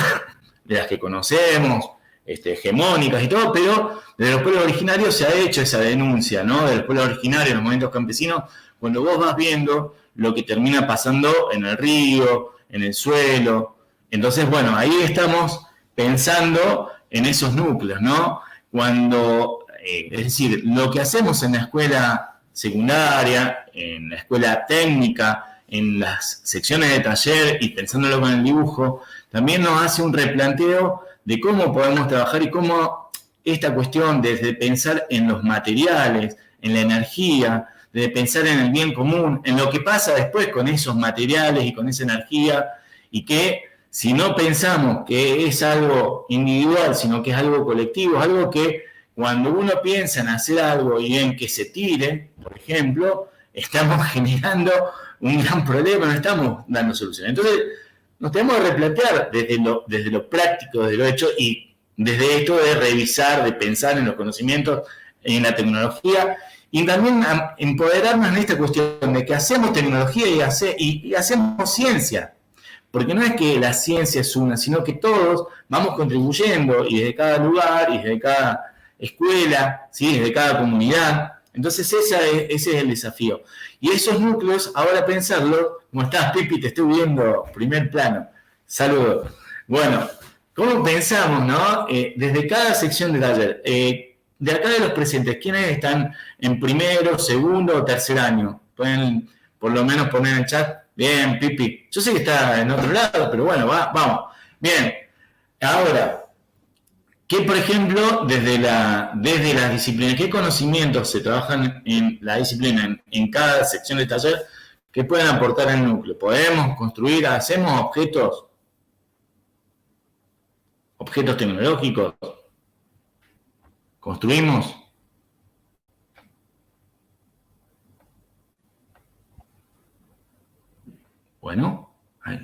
C: las que conocemos, hegemónicas y todo, pero de los pueblos originarios se ha hecho esa denuncia, ¿no? De los pueblos originarios, los movimientos campesinos, cuando vos vas viendo lo que termina pasando en el río, en el suelo. Entonces, bueno, ahí estamos pensando en esos núcleos, ¿no? Cuando, es decir, lo que hacemos en la escuela secundaria, en la escuela técnica, en las secciones de taller y pensándolo con el dibujo, también nos hace un replanteo de cómo podemos trabajar y cómo esta cuestión desde pensar en los materiales, en la energía, de pensar en el bien común, en lo que pasa después con esos materiales y con esa energía, y que si no pensamos que es algo individual, sino que es algo colectivo, es algo que cuando uno piensa en hacer algo y en que se tire, por ejemplo, estamos generando un gran problema, no estamos dando soluciones. Entonces, nos tenemos que replantear desde lo práctico, desde lo hecho, y desde esto de revisar, de pensar en los conocimientos, en la tecnología, y también empoderarnos en esta cuestión de que hacemos tecnología y hacemos ciencia. Porque no es que la ciencia es una, sino que todos vamos contribuyendo, y desde cada lugar, y desde cada escuela, ¿sí? Desde cada comunidad. Entonces ese es el desafío. Y esos núcleos, ahora pensarlo, ¿cómo estás, Pipi? Te estoy viendo primer plano. Saludos. Bueno, ¿cómo pensamos, no? Desde cada sección de taller. de acá de los presentes, ¿quiénes están en primero, segundo o tercer año? Pueden por lo menos poner en el chat. Bien, Pipi. Yo sé que está en otro lado, pero bueno, vamos. Bien. Ahora, ¿qué, por ejemplo, desde las disciplinas, qué conocimientos se trabajan en la disciplina, en cada sección de taller, que pueden aportar al núcleo? ¿Podemos construir, hacemos objetos tecnológicos? ¿Construimos? Bueno, ahí.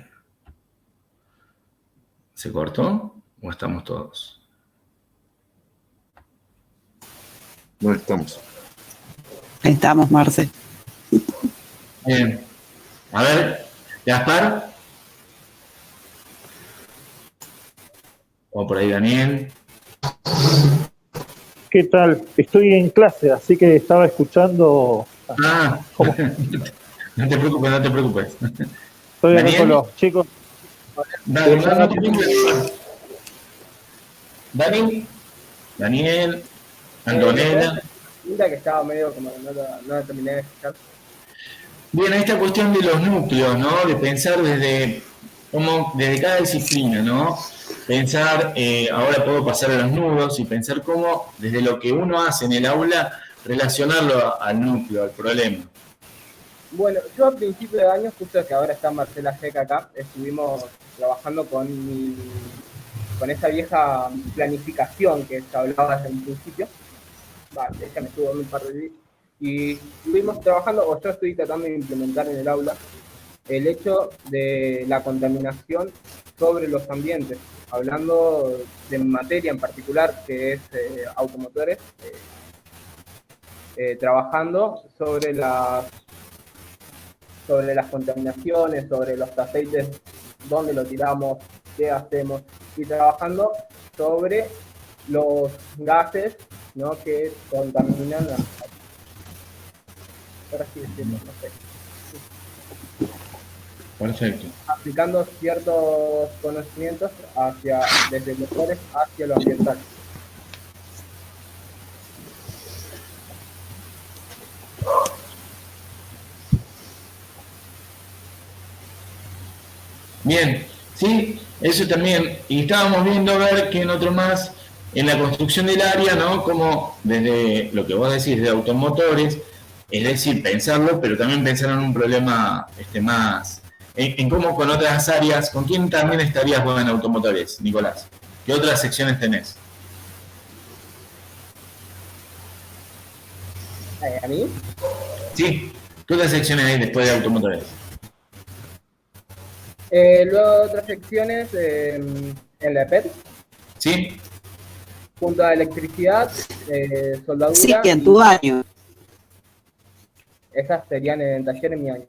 C: ¿Se cortó o estamos todos?
B: No estamos.
A: Estamos, Marce.
C: Bien. A ver, Gaspar. O por ahí Daniel.
G: ¿Qué tal? Estoy en clase, así que estaba escuchando.
C: Ah,
G: ¿Cómo?
C: no te preocupes, no te preocupes.
G: Estoy acá con los chicos.
C: Dale, no te preocupes. Daniel, Antonella.
H: Mira que estaba medio como no la terminé de escuchar.
C: Bien, esta cuestión de los núcleos, ¿no? De pensar desde cada disciplina, ¿no? Pensar, ahora puedo pasar a los nudos y pensar cómo, desde lo que uno hace en el aula, relacionarlo al núcleo, al problema.
H: Bueno, yo a principio de año, justo que ahora está Marcela Seca acá, estuvimos trabajando con esa vieja planificación que se hablaba desde un principio. Ella me estuvo dando un par de días. Y estuvimos trabajando, o yo estoy tratando de implementar en el aula, el hecho de la contaminación sobre los ambientes, hablando de materia en particular, que es automotores, trabajando sobre las contaminaciones, sobre los aceites, dónde lo tiramos, qué hacemos, y trabajando sobre los gases, ¿no?, que contaminan las... Ahora sí decirlo, no sé.
C: Perfecto.
H: Aplicando ciertos conocimientos desde motores hacia lo ambiental.
C: Bien, sí, eso también. Y estábamos viendo a ver que en otro más, en la construcción del área, ¿no? Como desde lo que vos decís de automotores, es decir, pensarlo, pero también pensar en un problema más, en cómo con otras áreas, ¿con quién también estarías vos en automotores, Nicolás? ¿Qué otras secciones tenés?
H: ¿A mí?
C: Sí, ¿qué otras secciones hay después de automotores?
H: Luego otras secciones en la EPET.
C: ¿Sí?
H: Junto a electricidad, soldadura.
A: Sí, en tu año.
H: Esas serían en taller en mi año.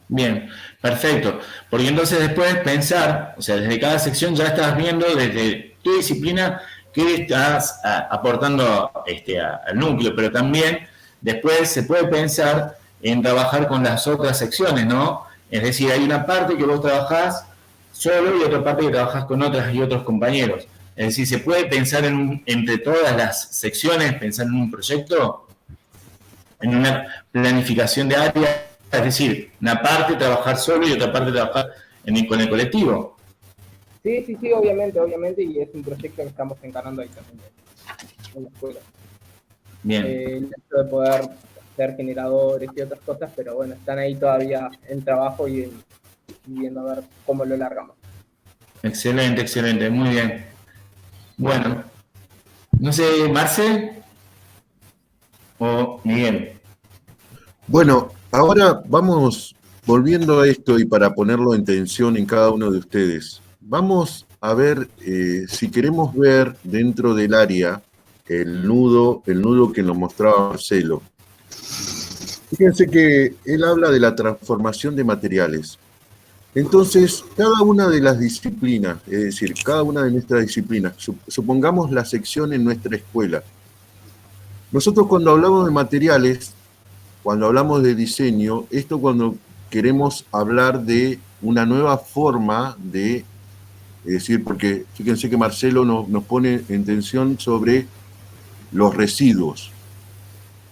C: Bien, perfecto. Porque entonces después pensar, o sea, desde cada sección ya estás viendo desde tu disciplina qué estás aportando al núcleo, pero también después se puede pensar en trabajar con las otras secciones, ¿no? Es decir, hay una parte que vos trabajás solo y otra parte que trabajás con otras y otros compañeros. Es decir, ¿se puede pensar entre todas las secciones, pensar en un proyecto? En una planificación de área, es decir, una parte trabajar solo y otra parte trabajar con el colectivo.
H: Sí, obviamente, y es un proyecto que estamos encarando ahí también en la escuela.
C: Bien.
H: El hecho de poder hacer generadores y otras cosas, pero bueno, están ahí todavía en trabajo y viendo a ver cómo lo largamos.
C: Excelente, muy bien. Bueno, no sé, Marce o Miguel.
B: Bueno, ahora vamos volviendo a esto y para ponerlo en tensión en cada uno de ustedes. Vamos a ver si queremos ver dentro del área el nudo que nos mostraba Marcelo. Fíjense que él habla de la transformación de materiales. Entonces, cada una de las disciplinas, es decir, cada una de nuestras disciplinas, supongamos la sección en nuestra escuela. Nosotros cuando hablamos de materiales, cuando hablamos de diseño, esto cuando queremos hablar de una nueva forma de, es decir, porque fíjense que Marcelo nos pone en tensión sobre los residuos.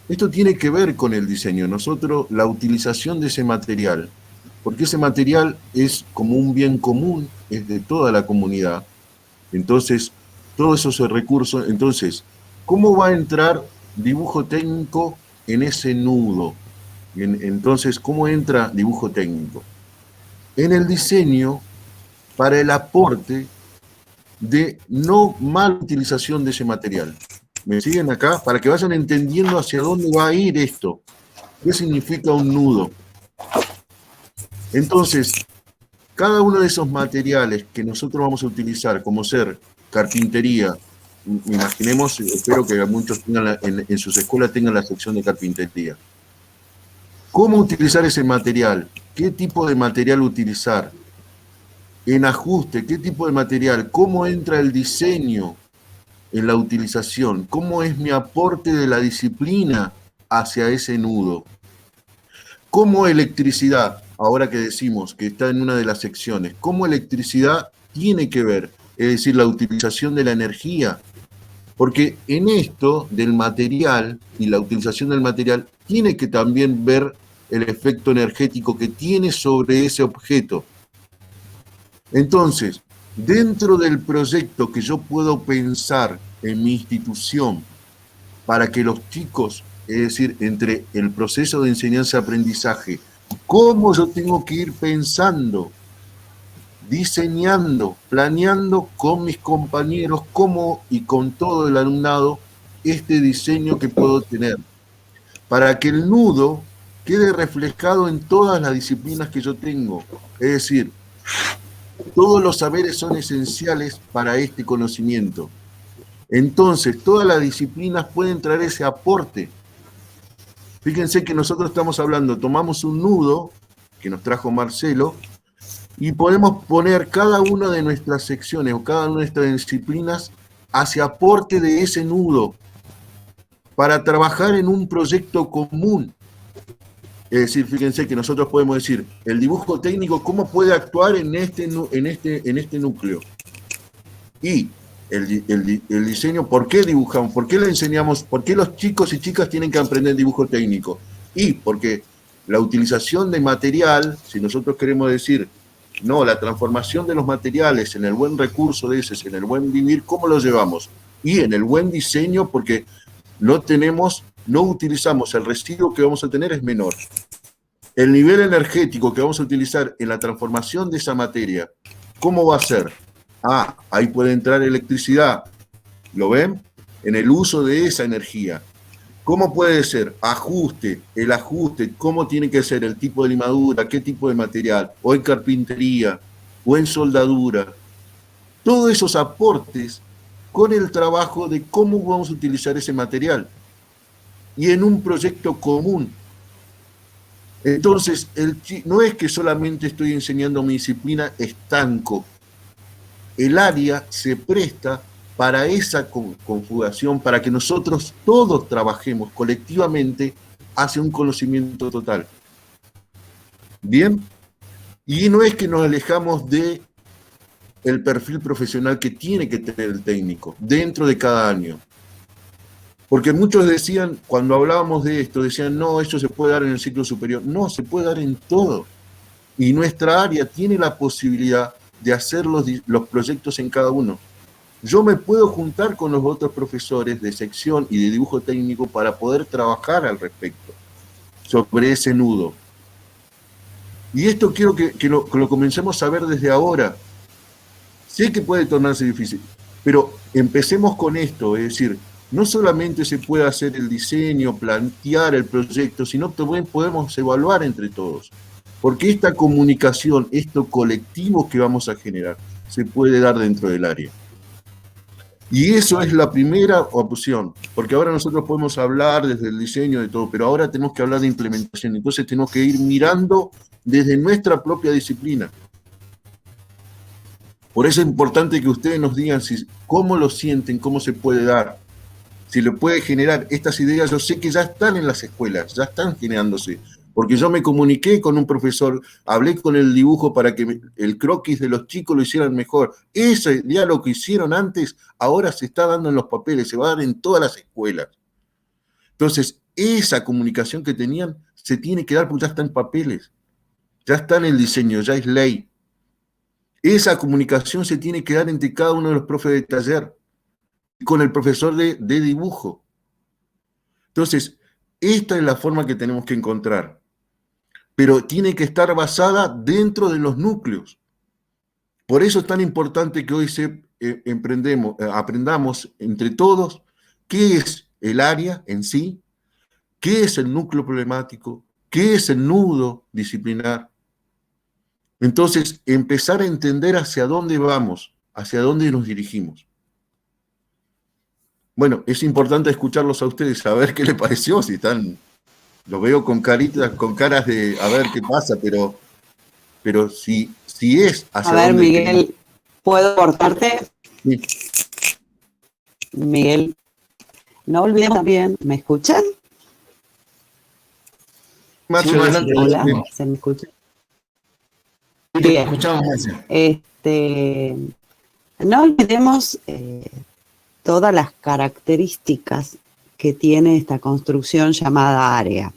B: Esto tiene que ver con el diseño. Nosotros, la utilización de ese material, porque ese material es como un bien común, es de toda la comunidad. Entonces, todos esos recursos, entonces, ¿cómo va a entrar dibujo técnico en ese nudo? Entonces, ¿cómo entra dibujo técnico? En el diseño para el aporte de no mala utilización de ese material. ¿Me siguen acá? Para que vayan entendiendo hacia dónde va a ir esto. ¿Qué significa un nudo? Entonces, cada uno de esos materiales que nosotros vamos a utilizar, como ser carpintería, imaginemos, espero que muchos tengan en sus escuelas tengan la sección de carpintería. ¿Cómo utilizar ese material? ¿Qué tipo de material utilizar? En ajuste, ¿qué tipo de material? ¿Cómo entra el diseño en la utilización? ¿Cómo es mi aporte de la disciplina hacia ese nudo? ¿Cómo electricidad, ahora que decimos que está en una de las secciones, cómo electricidad tiene que ver? Es decir, la utilización de la energía. Porque en esto del material y la utilización del material tiene que también ver el efecto energético que tiene sobre ese objeto. Entonces, dentro del proyecto que yo puedo pensar en mi institución para que los chicos, es decir, entre el proceso de enseñanza-aprendizaje, cómo yo tengo que ir pensando, diseñando, planeando con mis compañeros, cómo y con todo el alumnado, este diseño que puedo tener, para que el nudo quede reflejado en todas las disciplinas que yo tengo. Es decir, todos los saberes son esenciales para este conocimiento. Entonces, todas las disciplinas pueden traer ese aporte. Fíjense que nosotros estamos hablando, tomamos un nudo que nos trajo Marcelo y podemos poner cada una de nuestras secciones o cada una de nuestras disciplinas hacia aporte de ese nudo para trabajar en un proyecto común. Es decir, fíjense que nosotros podemos decir, el dibujo técnico, ¿cómo puede actuar en este núcleo? Y el diseño, ¿por qué dibujamos? ¿Por qué le enseñamos? ¿Por qué los chicos y chicas tienen que aprender dibujo técnico? Y porque la utilización de material, si nosotros queremos decir, no, la transformación de los materiales en el buen recurso de ese, en el buen vivir, ¿cómo lo llevamos? Y en el buen diseño, porque no utilizamos el residuo que vamos a tener es menor. El nivel energético que vamos a utilizar en la transformación de esa materia, ¿cómo va a ser? Ahí puede entrar electricidad. ¿Lo ven? En el uso de esa energía. ¿Cómo puede ser? Ajuste, el ajuste, ¿cómo tiene que ser el tipo de limadura? ¿Qué tipo de material? O en carpintería, o en soldadura. Todos esos aportes con el trabajo de cómo vamos a utilizar ese material. Y en un proyecto común. Entonces, no es que solamente estoy enseñando mi disciplina estanco. El área se presta para esa conjugación, para que nosotros todos trabajemos colectivamente hacia un conocimiento total. ¿Bien? Y no es que nos alejamos de el perfil profesional que tiene que tener el técnico dentro de cada año. Porque muchos decían, cuando hablábamos de esto, decían, no, eso se puede dar en el ciclo superior. No, se puede dar en todo. Y nuestra área tiene la posibilidad de hacer los proyectos en cada uno. Yo me puedo juntar con los otros profesores de sección y de dibujo técnico para poder trabajar al respecto, sobre ese nudo. Y esto quiero que lo comencemos a ver desde ahora. Sé que puede tornarse difícil, pero empecemos con esto, es decir, no solamente se puede hacer el diseño, plantear el proyecto, sino también podemos evaluar entre todos. Porque esta comunicación, esto colectivo que vamos a generar, se puede dar dentro del área. Y eso es la primera opción, porque ahora nosotros podemos hablar desde el diseño de todo, pero ahora tenemos que hablar de implementación, entonces tenemos que ir mirando desde nuestra propia disciplina. Por eso es importante que ustedes nos digan cómo lo sienten, cómo se puede dar, si lo puede generar. Estas ideas yo sé que ya están en las escuelas, ya están generándose, porque yo me comuniqué con un profesor, hablé con el dibujo para que el croquis de los chicos lo hicieran mejor. Ese diálogo que hicieron antes, ahora se está dando en los papeles, se va a dar en todas las escuelas. Entonces, esa comunicación que tenían se tiene que dar porque ya está en papeles, ya está en el diseño, ya es ley. Esa comunicación se tiene que dar entre cada uno de los profes de taller, con el profesor de dibujo. Entonces, esta es la forma que tenemos que encontrar, pero tiene que estar basada dentro de los núcleos. Por eso es tan importante que hoy aprendamos entre todos qué es el área en sí, qué es el núcleo problemático, qué es el nudo disciplinar. Entonces, empezar a entender hacia dónde vamos, hacia dónde nos dirigimos. Bueno, es importante escucharlos a ustedes, a ver qué les pareció, si están, los veo con caritas, con caras de a ver qué pasa, pero si es hacia dónde.
A: A ver, Miguel, ¿puedo cortarte?
B: Sí.
A: Miguel, no olvidemos también, ¿me escuchan?
B: Marcia,
C: Sí,
B: adelante.
A: Hola, ¿se me escucha?
C: Sí, te escuchamos, Marcia.
A: No olvidemos todas las características que tiene esta construcción llamada área.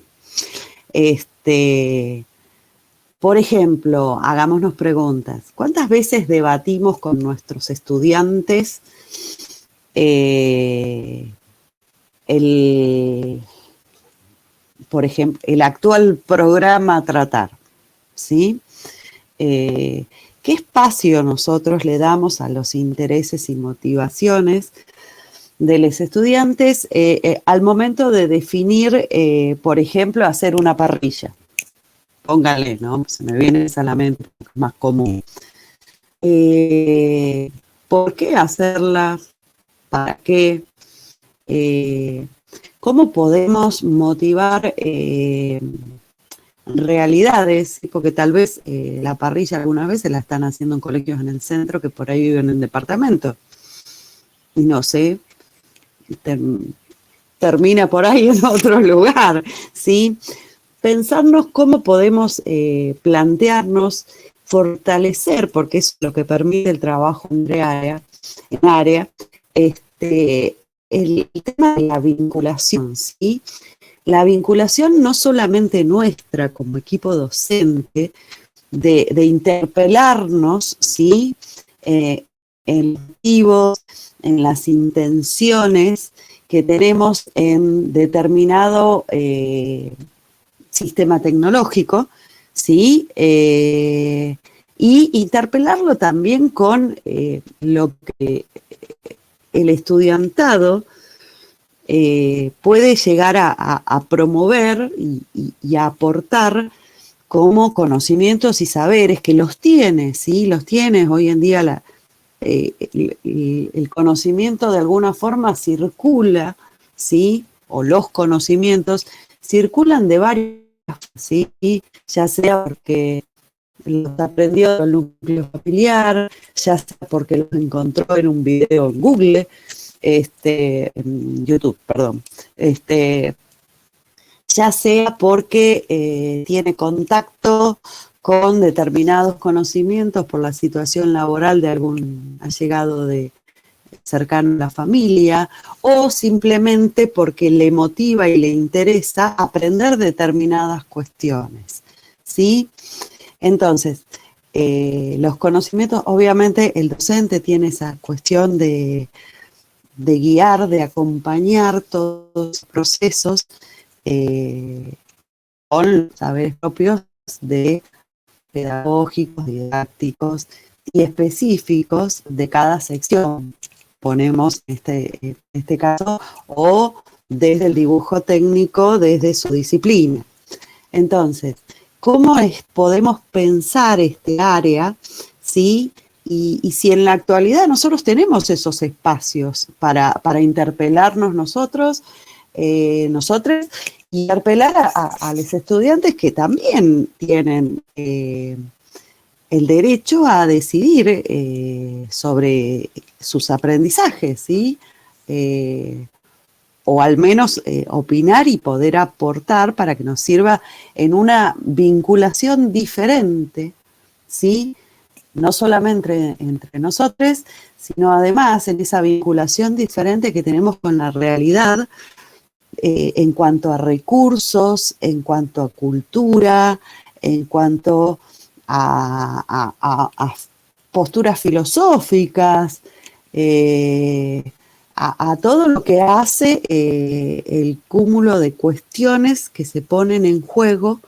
A: Por ejemplo, hagámonos preguntas. ¿Cuántas veces debatimos con nuestros estudiantes por ejemplo, el actual programa a tratar? ¿Sí? ¿Qué espacio nosotros le damos a los intereses y motivaciones de los estudiantes al momento de definir, por ejemplo, hacer una parrilla? Póngale, ¿no? Se me viene esa a la mente más común. ¿Por qué hacerla? ¿Para qué? ¿Cómo podemos motivar realidades? Porque tal vez la parrilla algunas veces la están haciendo en colegios en el centro que por ahí viven en departamento. Y no sé, termina por ahí en otro lugar, ¿sí? Pensarnos cómo podemos plantearnos, fortalecer, porque eso es lo que permite el trabajo en área, el tema de la vinculación, ¿sí? La vinculación no solamente nuestra como equipo docente, de interpelarnos, ¿sí? En los motivos, en las intenciones que tenemos en determinado sistema tecnológico, ¿sí? Y interpelarlo también con lo que el estudiantado puede llegar a promover y a aportar como conocimientos y saberes que los tiene, ¿sí? Los tiene hoy en día el conocimiento de alguna forma circula, ¿sí? O los conocimientos circulan de varias, ¿sí? Ya sea porque los aprendió del núcleo familiar, ya sea porque los encontró en un video en Google, en YouTube, perdón, ya sea porque tiene contacto con determinados conocimientos por la situación laboral de algún allegado cercano a la familia, o simplemente porque le motiva y le interesa aprender determinadas cuestiones, ¿sí? Entonces, los conocimientos, obviamente el docente tiene esa cuestión de guiar, de acompañar todos los procesos con saberes propios pedagógicos, didácticos y específicos de cada sección. Ponemos en este caso, o desde el dibujo técnico, desde su disciplina. Entonces, ¿cómo podemos pensar este área, ¿sí? Y si en la actualidad nosotros tenemos esos espacios para interpelarnos nosotros, nosotros, interpelar a los estudiantes que también tienen el derecho a decidir sobre sus aprendizajes, ¿sí? o al menos opinar y poder aportar para que nos sirva en una vinculación diferente, ¿sí? No solamente entre nosotros, sino además en esa vinculación diferente que tenemos con la realidad en cuanto a recursos, en cuanto a cultura, en cuanto a posturas filosóficas, a todo lo que hace el cúmulo de cuestiones que se ponen en juego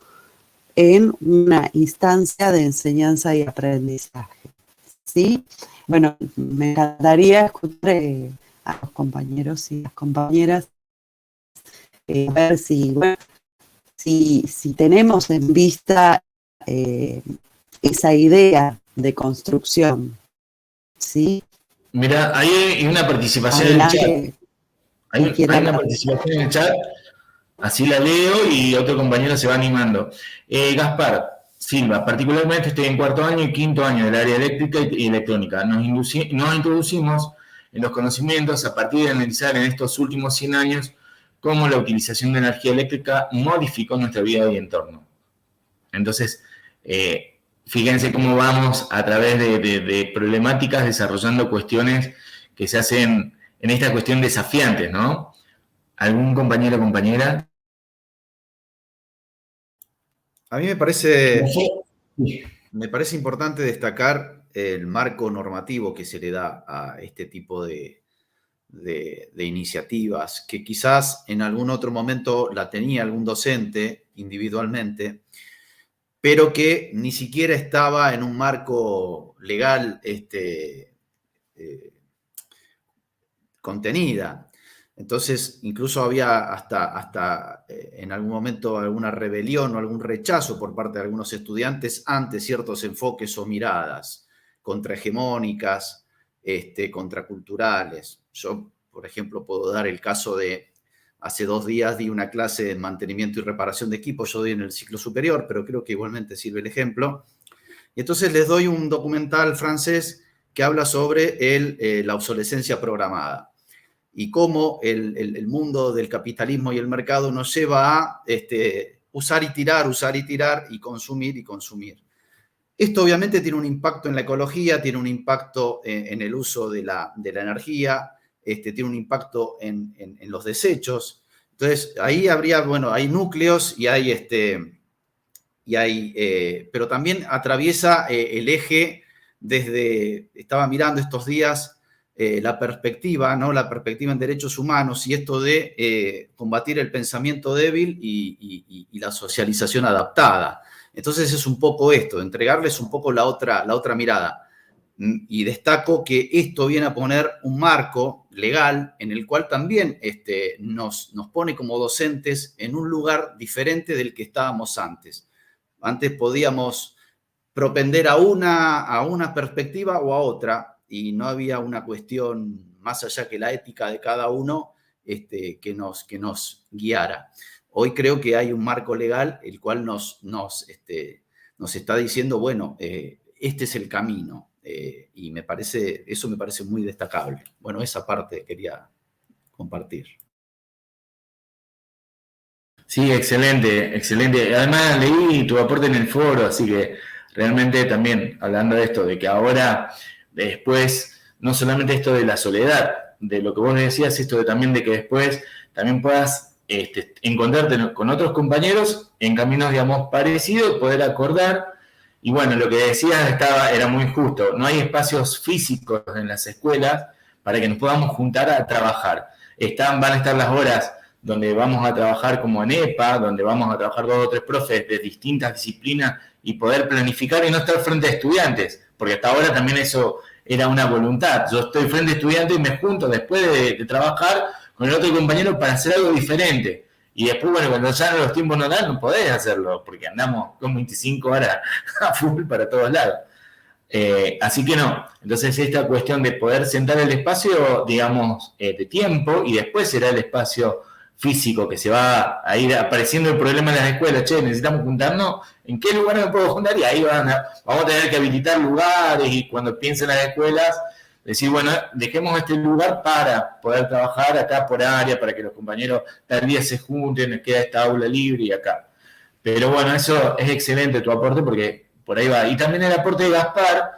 A: en una instancia de enseñanza y aprendizaje, ¿sí? Bueno, me encantaría escuchar a los compañeros y las compañeras, a ver si tenemos en vista esa idea de construcción, ¿sí?
C: Mira, ahí hay una participación
A: Adelante,
C: en el chat. Hay una participación en el chat, así la leo y otro compañero se va animando. Gaspar Silva, particularmente estoy en cuarto año y quinto año del área eléctrica y electrónica. Nos introducimos en los conocimientos a partir de analizar en estos últimos 100 años cómo la utilización de energía eléctrica modificó nuestra vida y entorno. Entonces, fíjense cómo vamos a través de problemáticas desarrollando cuestiones que se hacen en esta cuestión desafiantes, ¿no? ¿Algún compañero o compañera?
F: A mí me parece importante destacar el marco normativo que se le da a este tipo de iniciativas, que quizás en algún otro momento la tenía algún docente individualmente, pero que ni siquiera estaba en un marco legal contenida. Entonces, incluso había hasta en algún momento alguna rebelión o algún rechazo por parte de algunos estudiantes ante ciertos enfoques o miradas contrahegemónicas, contraculturales. Yo, por ejemplo, puedo dar el caso de hace 2 días di una clase de mantenimiento y reparación de equipos. Yo doy en el ciclo superior, pero creo que igualmente sirve el ejemplo. Y entonces les doy un documental francés que habla sobre la obsolescencia programada y cómo el mundo del capitalismo y el mercado nos lleva a usar y tirar y consumir. Esto obviamente tiene un impacto en la ecología, tiene un impacto en el uso de la energía, tiene un impacto en los desechos. Entonces, ahí hay núcleos y pero también atraviesa el eje estaba mirando estos días la perspectiva, ¿no? La perspectiva en derechos humanos y esto de combatir el pensamiento débil y la socialización adaptada. Entonces es un poco esto, entregarles un poco la otra mirada. Y destaco que esto viene a poner un marco legal en el cual también nos pone como docentes en un lugar diferente del que estábamos antes. Antes podíamos propender a una perspectiva o a otra y no había una cuestión más allá que la ética de cada uno que nos guiara. Hoy creo que hay un marco legal el cual nos está diciendo, bueno, este es el camino. Y eso me parece muy destacable. Bueno, esa parte quería compartir.
C: Sí, excelente, excelente. Además leí tu aporte en el foro, así que realmente también hablando de esto, de que ahora, después, no solamente esto de la soledad, de lo que vos decías, esto también de que después también puedas encontrarte con otros compañeros en caminos, digamos, parecidos, poder acordar. Y bueno, lo que decías era muy justo. No hay espacios físicos en las escuelas para que nos podamos juntar a trabajar. Van a estar las horas donde vamos a trabajar como en EPA, donde vamos a trabajar 2 o 3 profes de distintas disciplinas y poder planificar y no estar frente a estudiantes, porque hasta ahora también eso era una voluntad. Yo estoy frente a estudiantes y me junto después de trabajar con el otro compañero para hacer algo diferente. Y después, bueno, cuando ya los tiempos no dan, no podés hacerlo, porque andamos con 25 horas a full para todos lados. Así que no. Entonces, esta cuestión de poder sentar el espacio, digamos, de tiempo, y después será el espacio físico que se va a ir apareciendo el problema en las escuelas. Che, necesitamos juntarnos. ¿En qué lugar me puedo juntar? Y ahí vamos a tener que habilitar lugares, y cuando piensen las escuelas, Decir, bueno, dejemos este lugar para poder trabajar acá por área, para que los compañeros tal día se junten, queda esta aula libre y acá. Pero bueno, eso es excelente tu aporte porque por ahí va. Y también el aporte de Gaspar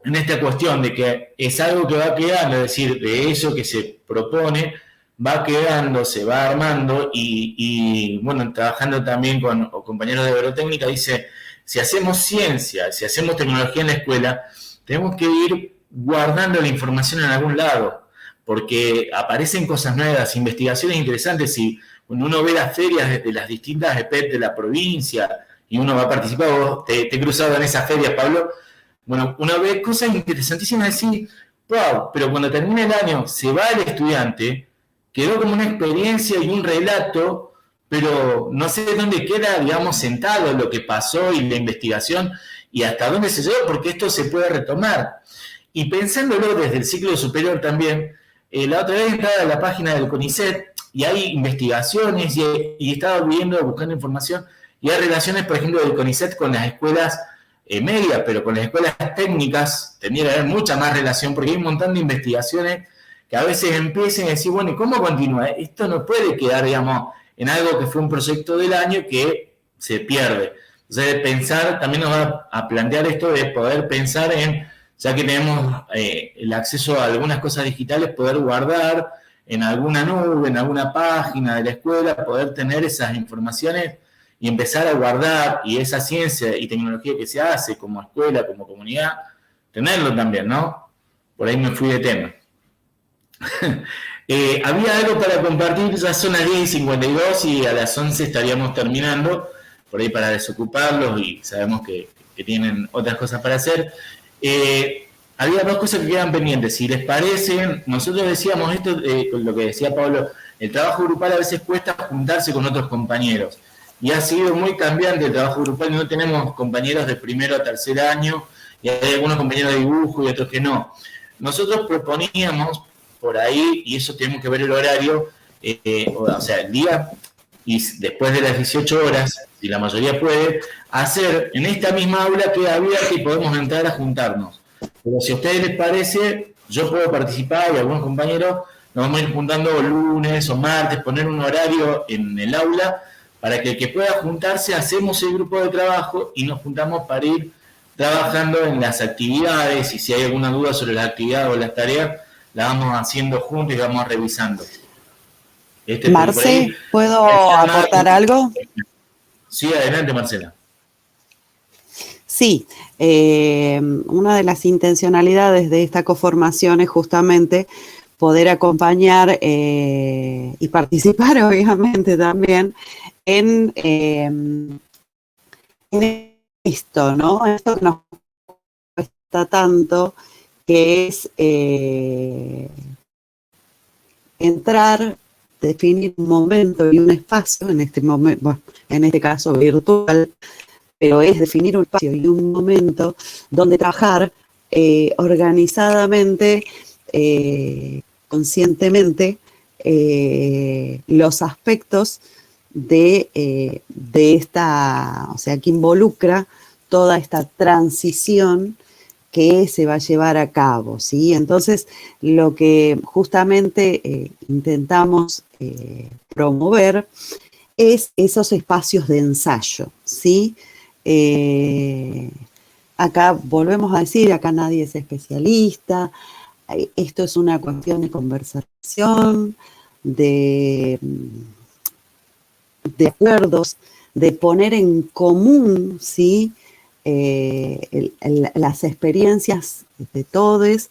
C: en esta cuestión de que es algo que va quedando, es decir, de eso que se propone, va quedando, se va armando y bueno, trabajando también con compañeros de agrotécnica, dice, si hacemos ciencia, si hacemos tecnología en la escuela, tenemos que ir guardando la información en algún lado, porque aparecen cosas nuevas, investigaciones interesantes, y cuando uno ve las ferias de las distintas EPET de la provincia, y uno va a participar, vos te he cruzado en esas ferias, Pablo, bueno, uno ve cosas interesantísimas, decir, wow, pero cuando termina el año, se va el estudiante, quedó como una experiencia y un relato, pero no sé dónde queda, digamos, sentado lo que pasó y la investigación, y hasta dónde se llegó, porque esto se puede retomar. Y pensándolo desde el ciclo superior también, la otra vez estaba en la página del CONICET y hay investigaciones y estaba buscando información y hay relaciones, por ejemplo, del CONICET con las escuelas medias, pero con las escuelas técnicas tendría que haber mucha más relación porque hay un montón de investigaciones que a veces empiecen a decir, bueno, ¿y cómo continúa? Esto no puede quedar, digamos, en algo que fue un proyecto del año que se pierde. Entonces, pensar, también nos va a plantear esto de poder pensar en, ya que tenemos el acceso a algunas cosas digitales, poder guardar en alguna nube, en alguna página de la escuela, poder tener esas informaciones y empezar a guardar, y esa ciencia y tecnología que se hace como escuela, como comunidad, tenerlo también, ¿no? Por ahí me fui de tema. Había algo para compartir, ya son las 10:52 y a las 11 estaríamos terminando, por ahí para desocuparlos y sabemos que tienen otras cosas para hacer. Había dos cosas que quedan pendientes. Si les parece, nosotros decíamos esto, con lo que decía Pablo, el trabajo grupal a veces cuesta juntarse con otros compañeros. Y ha sido muy cambiante el trabajo grupal. No tenemos compañeros de primero a tercer año, y hay algunos compañeros de dibujo y otros que no. Nosotros proponíamos por ahí, y eso tenemos que ver el horario, o sea, el día, y después de las 18 horas, si la mayoría puede, hacer en esta misma aula que abierta y podemos entrar a juntarnos. Pero si a ustedes les parece, yo puedo participar y algunos compañeros nos vamos a ir juntando lunes o martes, poner un horario en el aula para que el que pueda juntarse, hacemos el grupo de trabajo y nos juntamos para ir trabajando en las actividades, y si hay alguna duda sobre las actividades o las tareas, la vamos haciendo juntos y vamos revisando.
A: Marce, ¿puedo aportar algo?
C: Sí, adelante, Marcela.
A: Sí, una de las intencionalidades de esta coformación es justamente poder acompañar y participar, obviamente, también en esto, ¿no? Esto que nos cuesta tanto, que es entrar, definir un momento y un espacio, en este momento, bueno, en este caso virtual, pero es definir un espacio y un momento donde trabajar organizadamente, conscientemente, los aspectos de esta, o sea, que involucra toda esta transición que se va a llevar a cabo, ¿sí? Entonces, lo que justamente intentamos promover es esos espacios de ensayo, ¿sí? Acá volvemos a decir, acá nadie es especialista, esto es una cuestión de conversación, de acuerdos, de poner en común, ¿sí? Las experiencias de todos,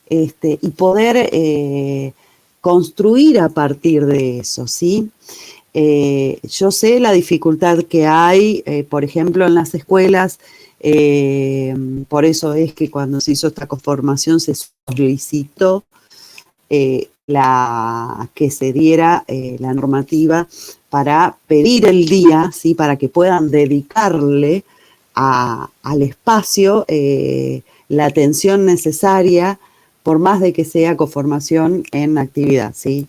A: y poder construir a partir de eso, ¿sí? Yo sé la dificultad que hay, por ejemplo, en las escuelas, por eso es que cuando se hizo esta conformación se solicitó que se diera la normativa para pedir el día, ¿sí? Para que puedan dedicarle al espacio la atención necesaria, por más de que sea conformación en actividad, ¿sí?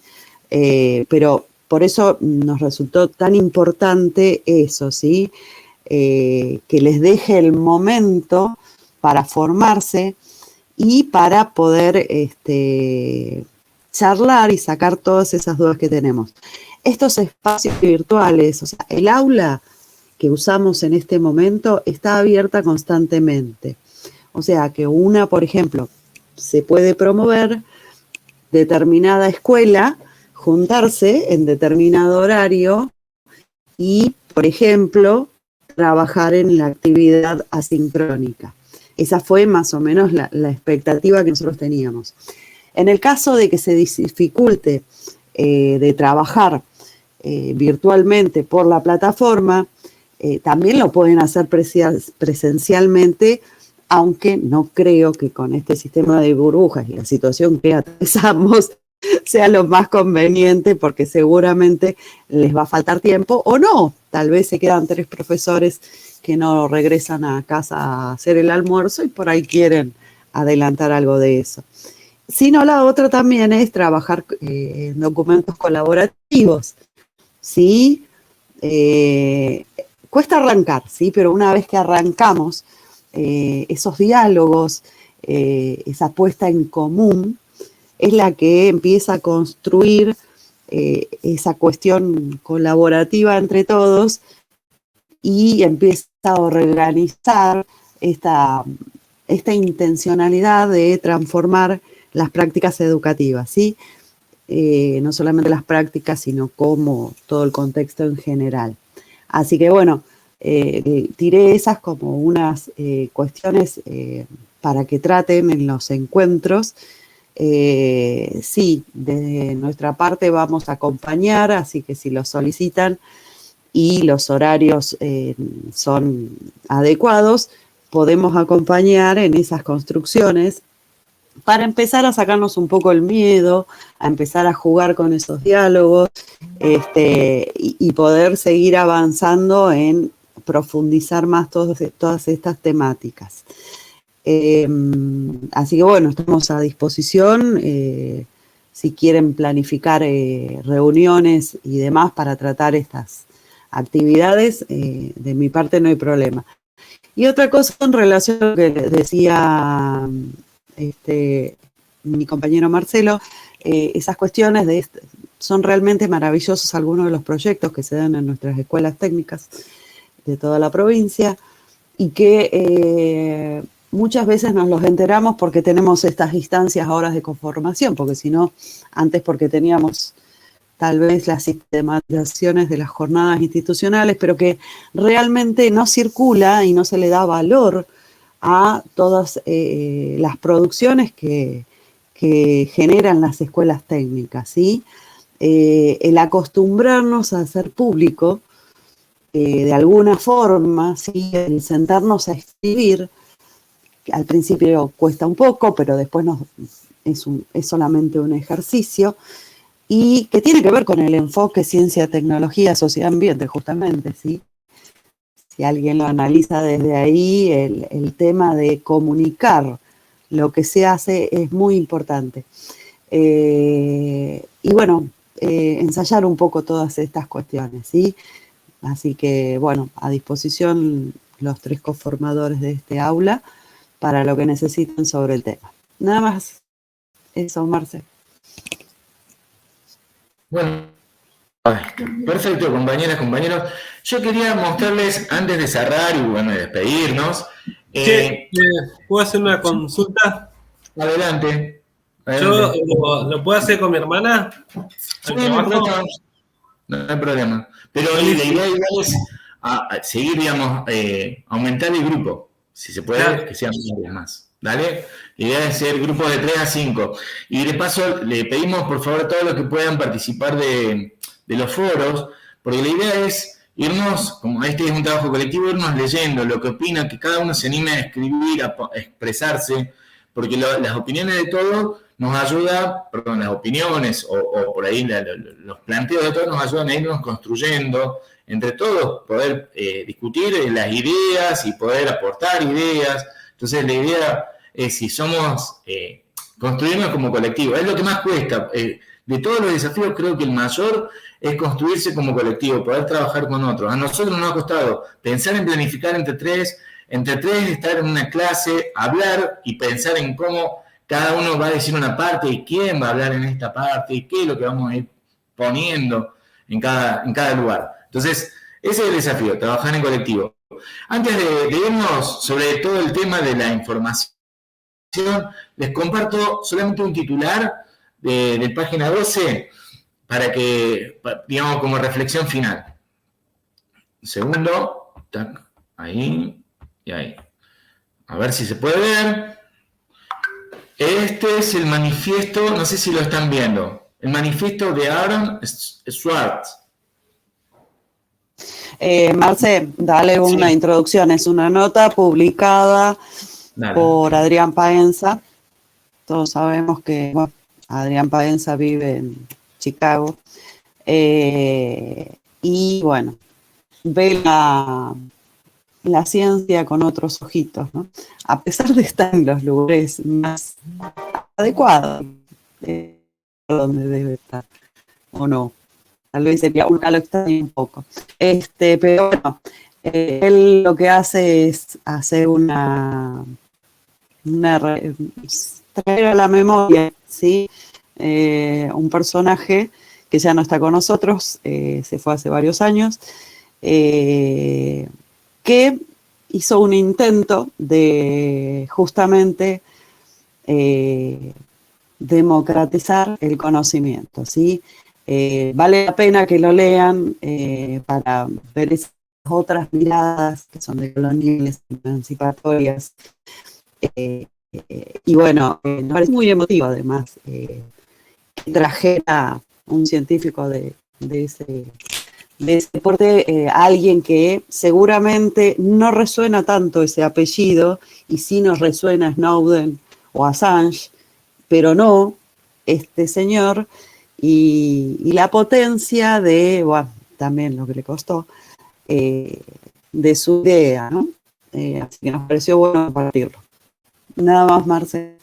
A: Pero por eso nos resultó tan importante eso, ¿sí? Que les deje el momento para formarse y para poder charlar y sacar todas esas dudas que tenemos. Estos espacios virtuales, o sea, el aula que usamos en este momento está abierta constantemente. O sea, que por ejemplo, se puede promover determinada escuela, juntarse en determinado horario y, por ejemplo, trabajar en la actividad asincrónica. Esa fue más o menos la expectativa que nosotros teníamos. En el caso de que se dificulte de trabajar virtualmente por la plataforma, también lo pueden hacer presencialmente, aunque no creo que con este sistema de burbujas y la situación que atravesamos sea lo más conveniente, porque seguramente les va a faltar tiempo, o no, tal vez se quedan 3 profesores que no regresan a casa a hacer el almuerzo y por ahí quieren adelantar algo de eso. Sino la otra también es trabajar en documentos colaborativos, ¿sí? Cuesta arrancar, ¿sí? Pero una vez que arrancamos, esos diálogos, esa puesta en común, es la que empieza a construir esa cuestión colaborativa entre todos y empieza a organizar esta intencionalidad de transformar las prácticas educativas, ¿sí? No solamente las prácticas, sino como todo el contexto en general. Así que bueno, tiré esas como unas cuestiones para que traten en los encuentros. Sí, desde nuestra parte vamos a acompañar, así que si lo solicitan y los horarios son adecuados, podemos acompañar en esas construcciones para empezar a sacarnos un poco el miedo, a empezar a jugar con esos diálogos y poder seguir avanzando en profundizar más todas estas temáticas. Así que bueno, estamos a disposición si quieren planificar reuniones y demás para tratar estas actividades, de mi parte no hay problema. Y otra cosa en relación a lo que decía mi compañero Marcelo, esas cuestiones son realmente maravillosos algunos de los proyectos que se dan en nuestras escuelas técnicas de toda la provincia y que muchas veces nos los enteramos porque tenemos estas instancias ahora de conformación, porque si no, antes porque teníamos tal vez las sistematizaciones de las jornadas institucionales, pero que realmente no circula y no se le da valor a todas las producciones que generan las escuelas técnicas, ¿sí? El acostumbrarnos a hacer público, de alguna forma, ¿sí? El sentarnos a escribir, que al principio cuesta un poco, pero después es solamente un ejercicio, y que tiene que ver con el enfoque ciencia, tecnología, sociedad, ambiente, justamente, ¿sí? Si alguien lo analiza desde ahí, el tema de comunicar lo que se hace es muy importante. Y bueno, ensayar un poco todas estas cuestiones, ¿sí? Así que, bueno, a disposición los 3 coformadores de este aula para lo que necesiten sobre el tema. Nada más eso, Marce.
C: Bueno, perfecto, compañeras, compañeros. Yo quería mostrarles, antes de cerrar y bueno, despedirnos.
I: ¿Puedo hacer una consulta?
C: Adelante.
I: ¿Yo lo puedo hacer con mi hermana?
C: Sí, no hay problema. Pero la idea es seguir, digamos, aumentar el grupo. Si se puede, claro, que sean más. ¿Dale? La idea es ser grupos de 3 a 5. Y de paso, le pedimos por favor a todos los que puedan participar de los foros, porque la idea es irnos, como este es un trabajo colectivo, irnos leyendo lo que opina, que cada uno se anime a escribir, a expresarse, porque las opiniones de todos nos ayuda, perdón, las opiniones o por ahí los planteos de todos nos ayudan a irnos construyendo, entre todos poder discutir las ideas y poder aportar ideas. Entonces la idea es, si somos, construirnos como colectivo, es lo que más cuesta. De todos los desafíos creo que el mayor es construirse como colectivo, poder trabajar con otros. A nosotros nos ha costado pensar en planificar entre 3, entre tres estar en una clase, hablar y pensar en cómo cada uno va a decir una parte y quién va a hablar en esta parte y qué es lo que vamos a ir poniendo en cada lugar. Entonces, ese es el desafío, trabajar en colectivo. Antes de irnos sobre todo el tema de la información, les comparto solamente un titular de página 12 para que, digamos, como reflexión final. Un segundo, tac, ahí y ahí. A ver si se puede ver. Este es el manifiesto, no sé si lo están viendo, el manifiesto de Aaron Swartz.
A: Marce, dale una introducción. Es una nota publicada por Adrián Paenza. Todos sabemos que Adrián Paenza vive en Chicago. Y bueno, ve la ciencia con otros ojitos, ¿no? A pesar de estar en los lugares más adecuados donde debe estar, o no. Tal vez sería lo extraño un poco. Pero bueno, él lo que hace es hacer traer a la memoria, ¿sí? Un personaje que ya no está con nosotros, se fue hace varios años, que hizo un intento de justamente democratizar el conocimiento, ¿sí? Vale la pena que lo lean para ver esas otras miradas que son de coloniales, emancipatorias. Y bueno, me parece muy emotivo además que trajera un científico de ese deporte, alguien que seguramente no resuena tanto ese apellido, y sí nos resuena Snowden o Assange, pero no este señor, y la potencia de, bueno, también lo que le costó, de su idea, ¿no? Así que nos pareció bueno compartirlo. Nada más, Marce.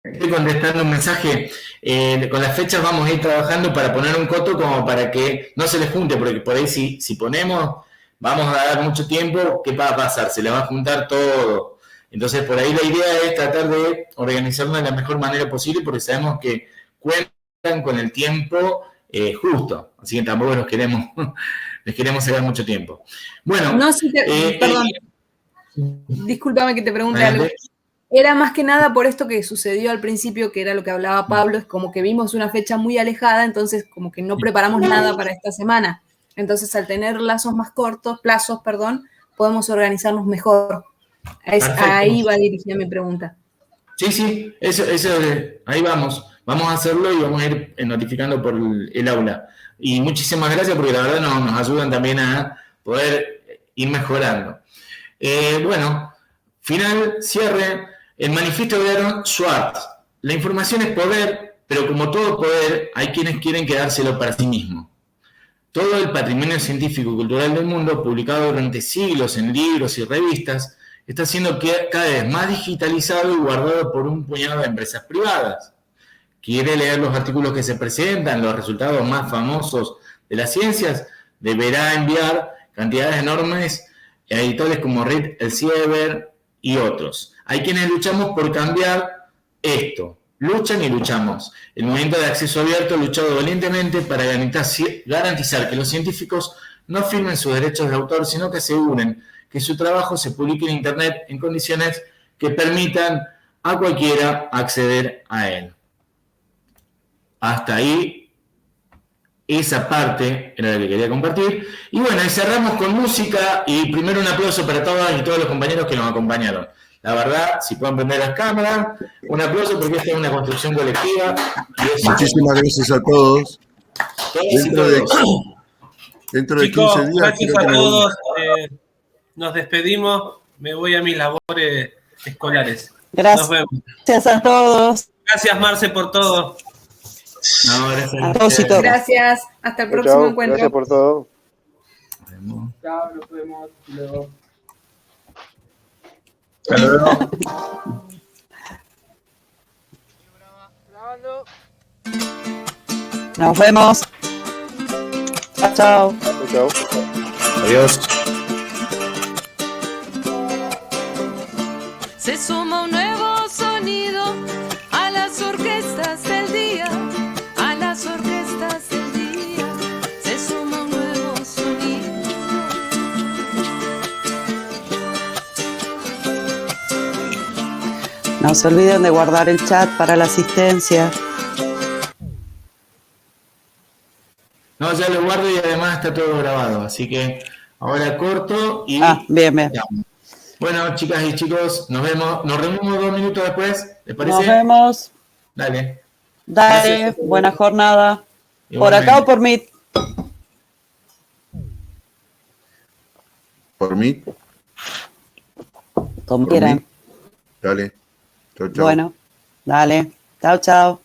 C: Estoy contestando un mensaje, con las fechas vamos a ir trabajando para poner un coto como para que no se les junte, porque por ahí si ponemos, vamos a dar mucho tiempo, ¿qué va a pasar? Se le va a juntar todo. Entonces por ahí la idea es tratar de organizarlo de la mejor manera posible, porque sabemos que cuentan con el tiempo justo, así que tampoco les queremos sacar mucho tiempo. Bueno,
J: no, perdón, discúlpame que te pregunte algo. Era más que nada por esto que sucedió al principio, que era lo que hablaba Pablo, es como que vimos una fecha muy alejada, entonces como que no preparamos nada para esta semana. Entonces al tener plazos, podemos organizarnos mejor. Ahí va dirigida mi pregunta.
C: Sí, eso ahí vamos a hacerlo y vamos a ir notificando por el aula. Y muchísimas gracias porque la verdad nos ayudan también a poder ir mejorando. Bueno, cierre. El manifiesto de Aaron Swartz. La información es poder, pero como todo poder, hay quienes quieren quedárselo para sí mismo. Todo el patrimonio científico y cultural del mundo, publicado durante siglos en libros y revistas, está siendo cada vez más digitalizado y guardado por un puñado de empresas privadas. Quiere leer los artículos que se presentan, los resultados más famosos de las ciencias, deberá enviar cantidades enormes a editores como Reed Elsevier y otros. Hay quienes luchamos por cambiar esto. Luchan y luchamos. El movimiento de acceso abierto ha luchado valientemente para garantizar que los científicos no firmen sus derechos de autor, sino que aseguren que su trabajo se publique en Internet en condiciones que permitan a cualquiera acceder a él. Hasta ahí, esa parte era la que quería compartir. Y bueno, y cerramos con música, y primero un aplauso para todas y todos los compañeros que nos acompañaron. La verdad, si pueden prender las cámaras, un aplauso porque esta es una construcción colectiva.
B: Muchísimas gracias a todos. Dentro de 15 días.
I: Gracias a todos. Nos despedimos. Me voy a mis labores escolares.
A: Gracias.
I: Nos vemos.
A: Gracias a todos.
I: Gracias, Marce, por todo.
C: No, gracias.
A: A todos y todas.
J: Gracias. Hasta el próximo encuentro.
K: Gracias por todo.
H: Chao, nos vemos. Luego.
A: Nos vemos. Chao, chao.
K: Chao.
F: Adiós.
L: Se suma un nuevo sonido a las orquestas del día, a las orquestas del día. Se suma un nuevo sonido.
A: No se olviden de guardar el chat para la asistencia.
C: No, ya lo guardo y además está todo grabado, así que ahora corto y...
A: Bien, bien.
C: Bueno, chicas y chicos, nos vemos. Nos reunimos 2 minutos después, ¿les parece?
A: Nos vemos.
C: Dale.
A: Dale,
C: Gracias.
A: buena jornada.
C: Igualmente.
A: ¿Por acá o por Meet?
B: ¿Por mí?
A: Como
B: ¿Por
A: quieran.
B: mí? Dale. Chao, chao.
A: Bueno, dale. Chao, chao.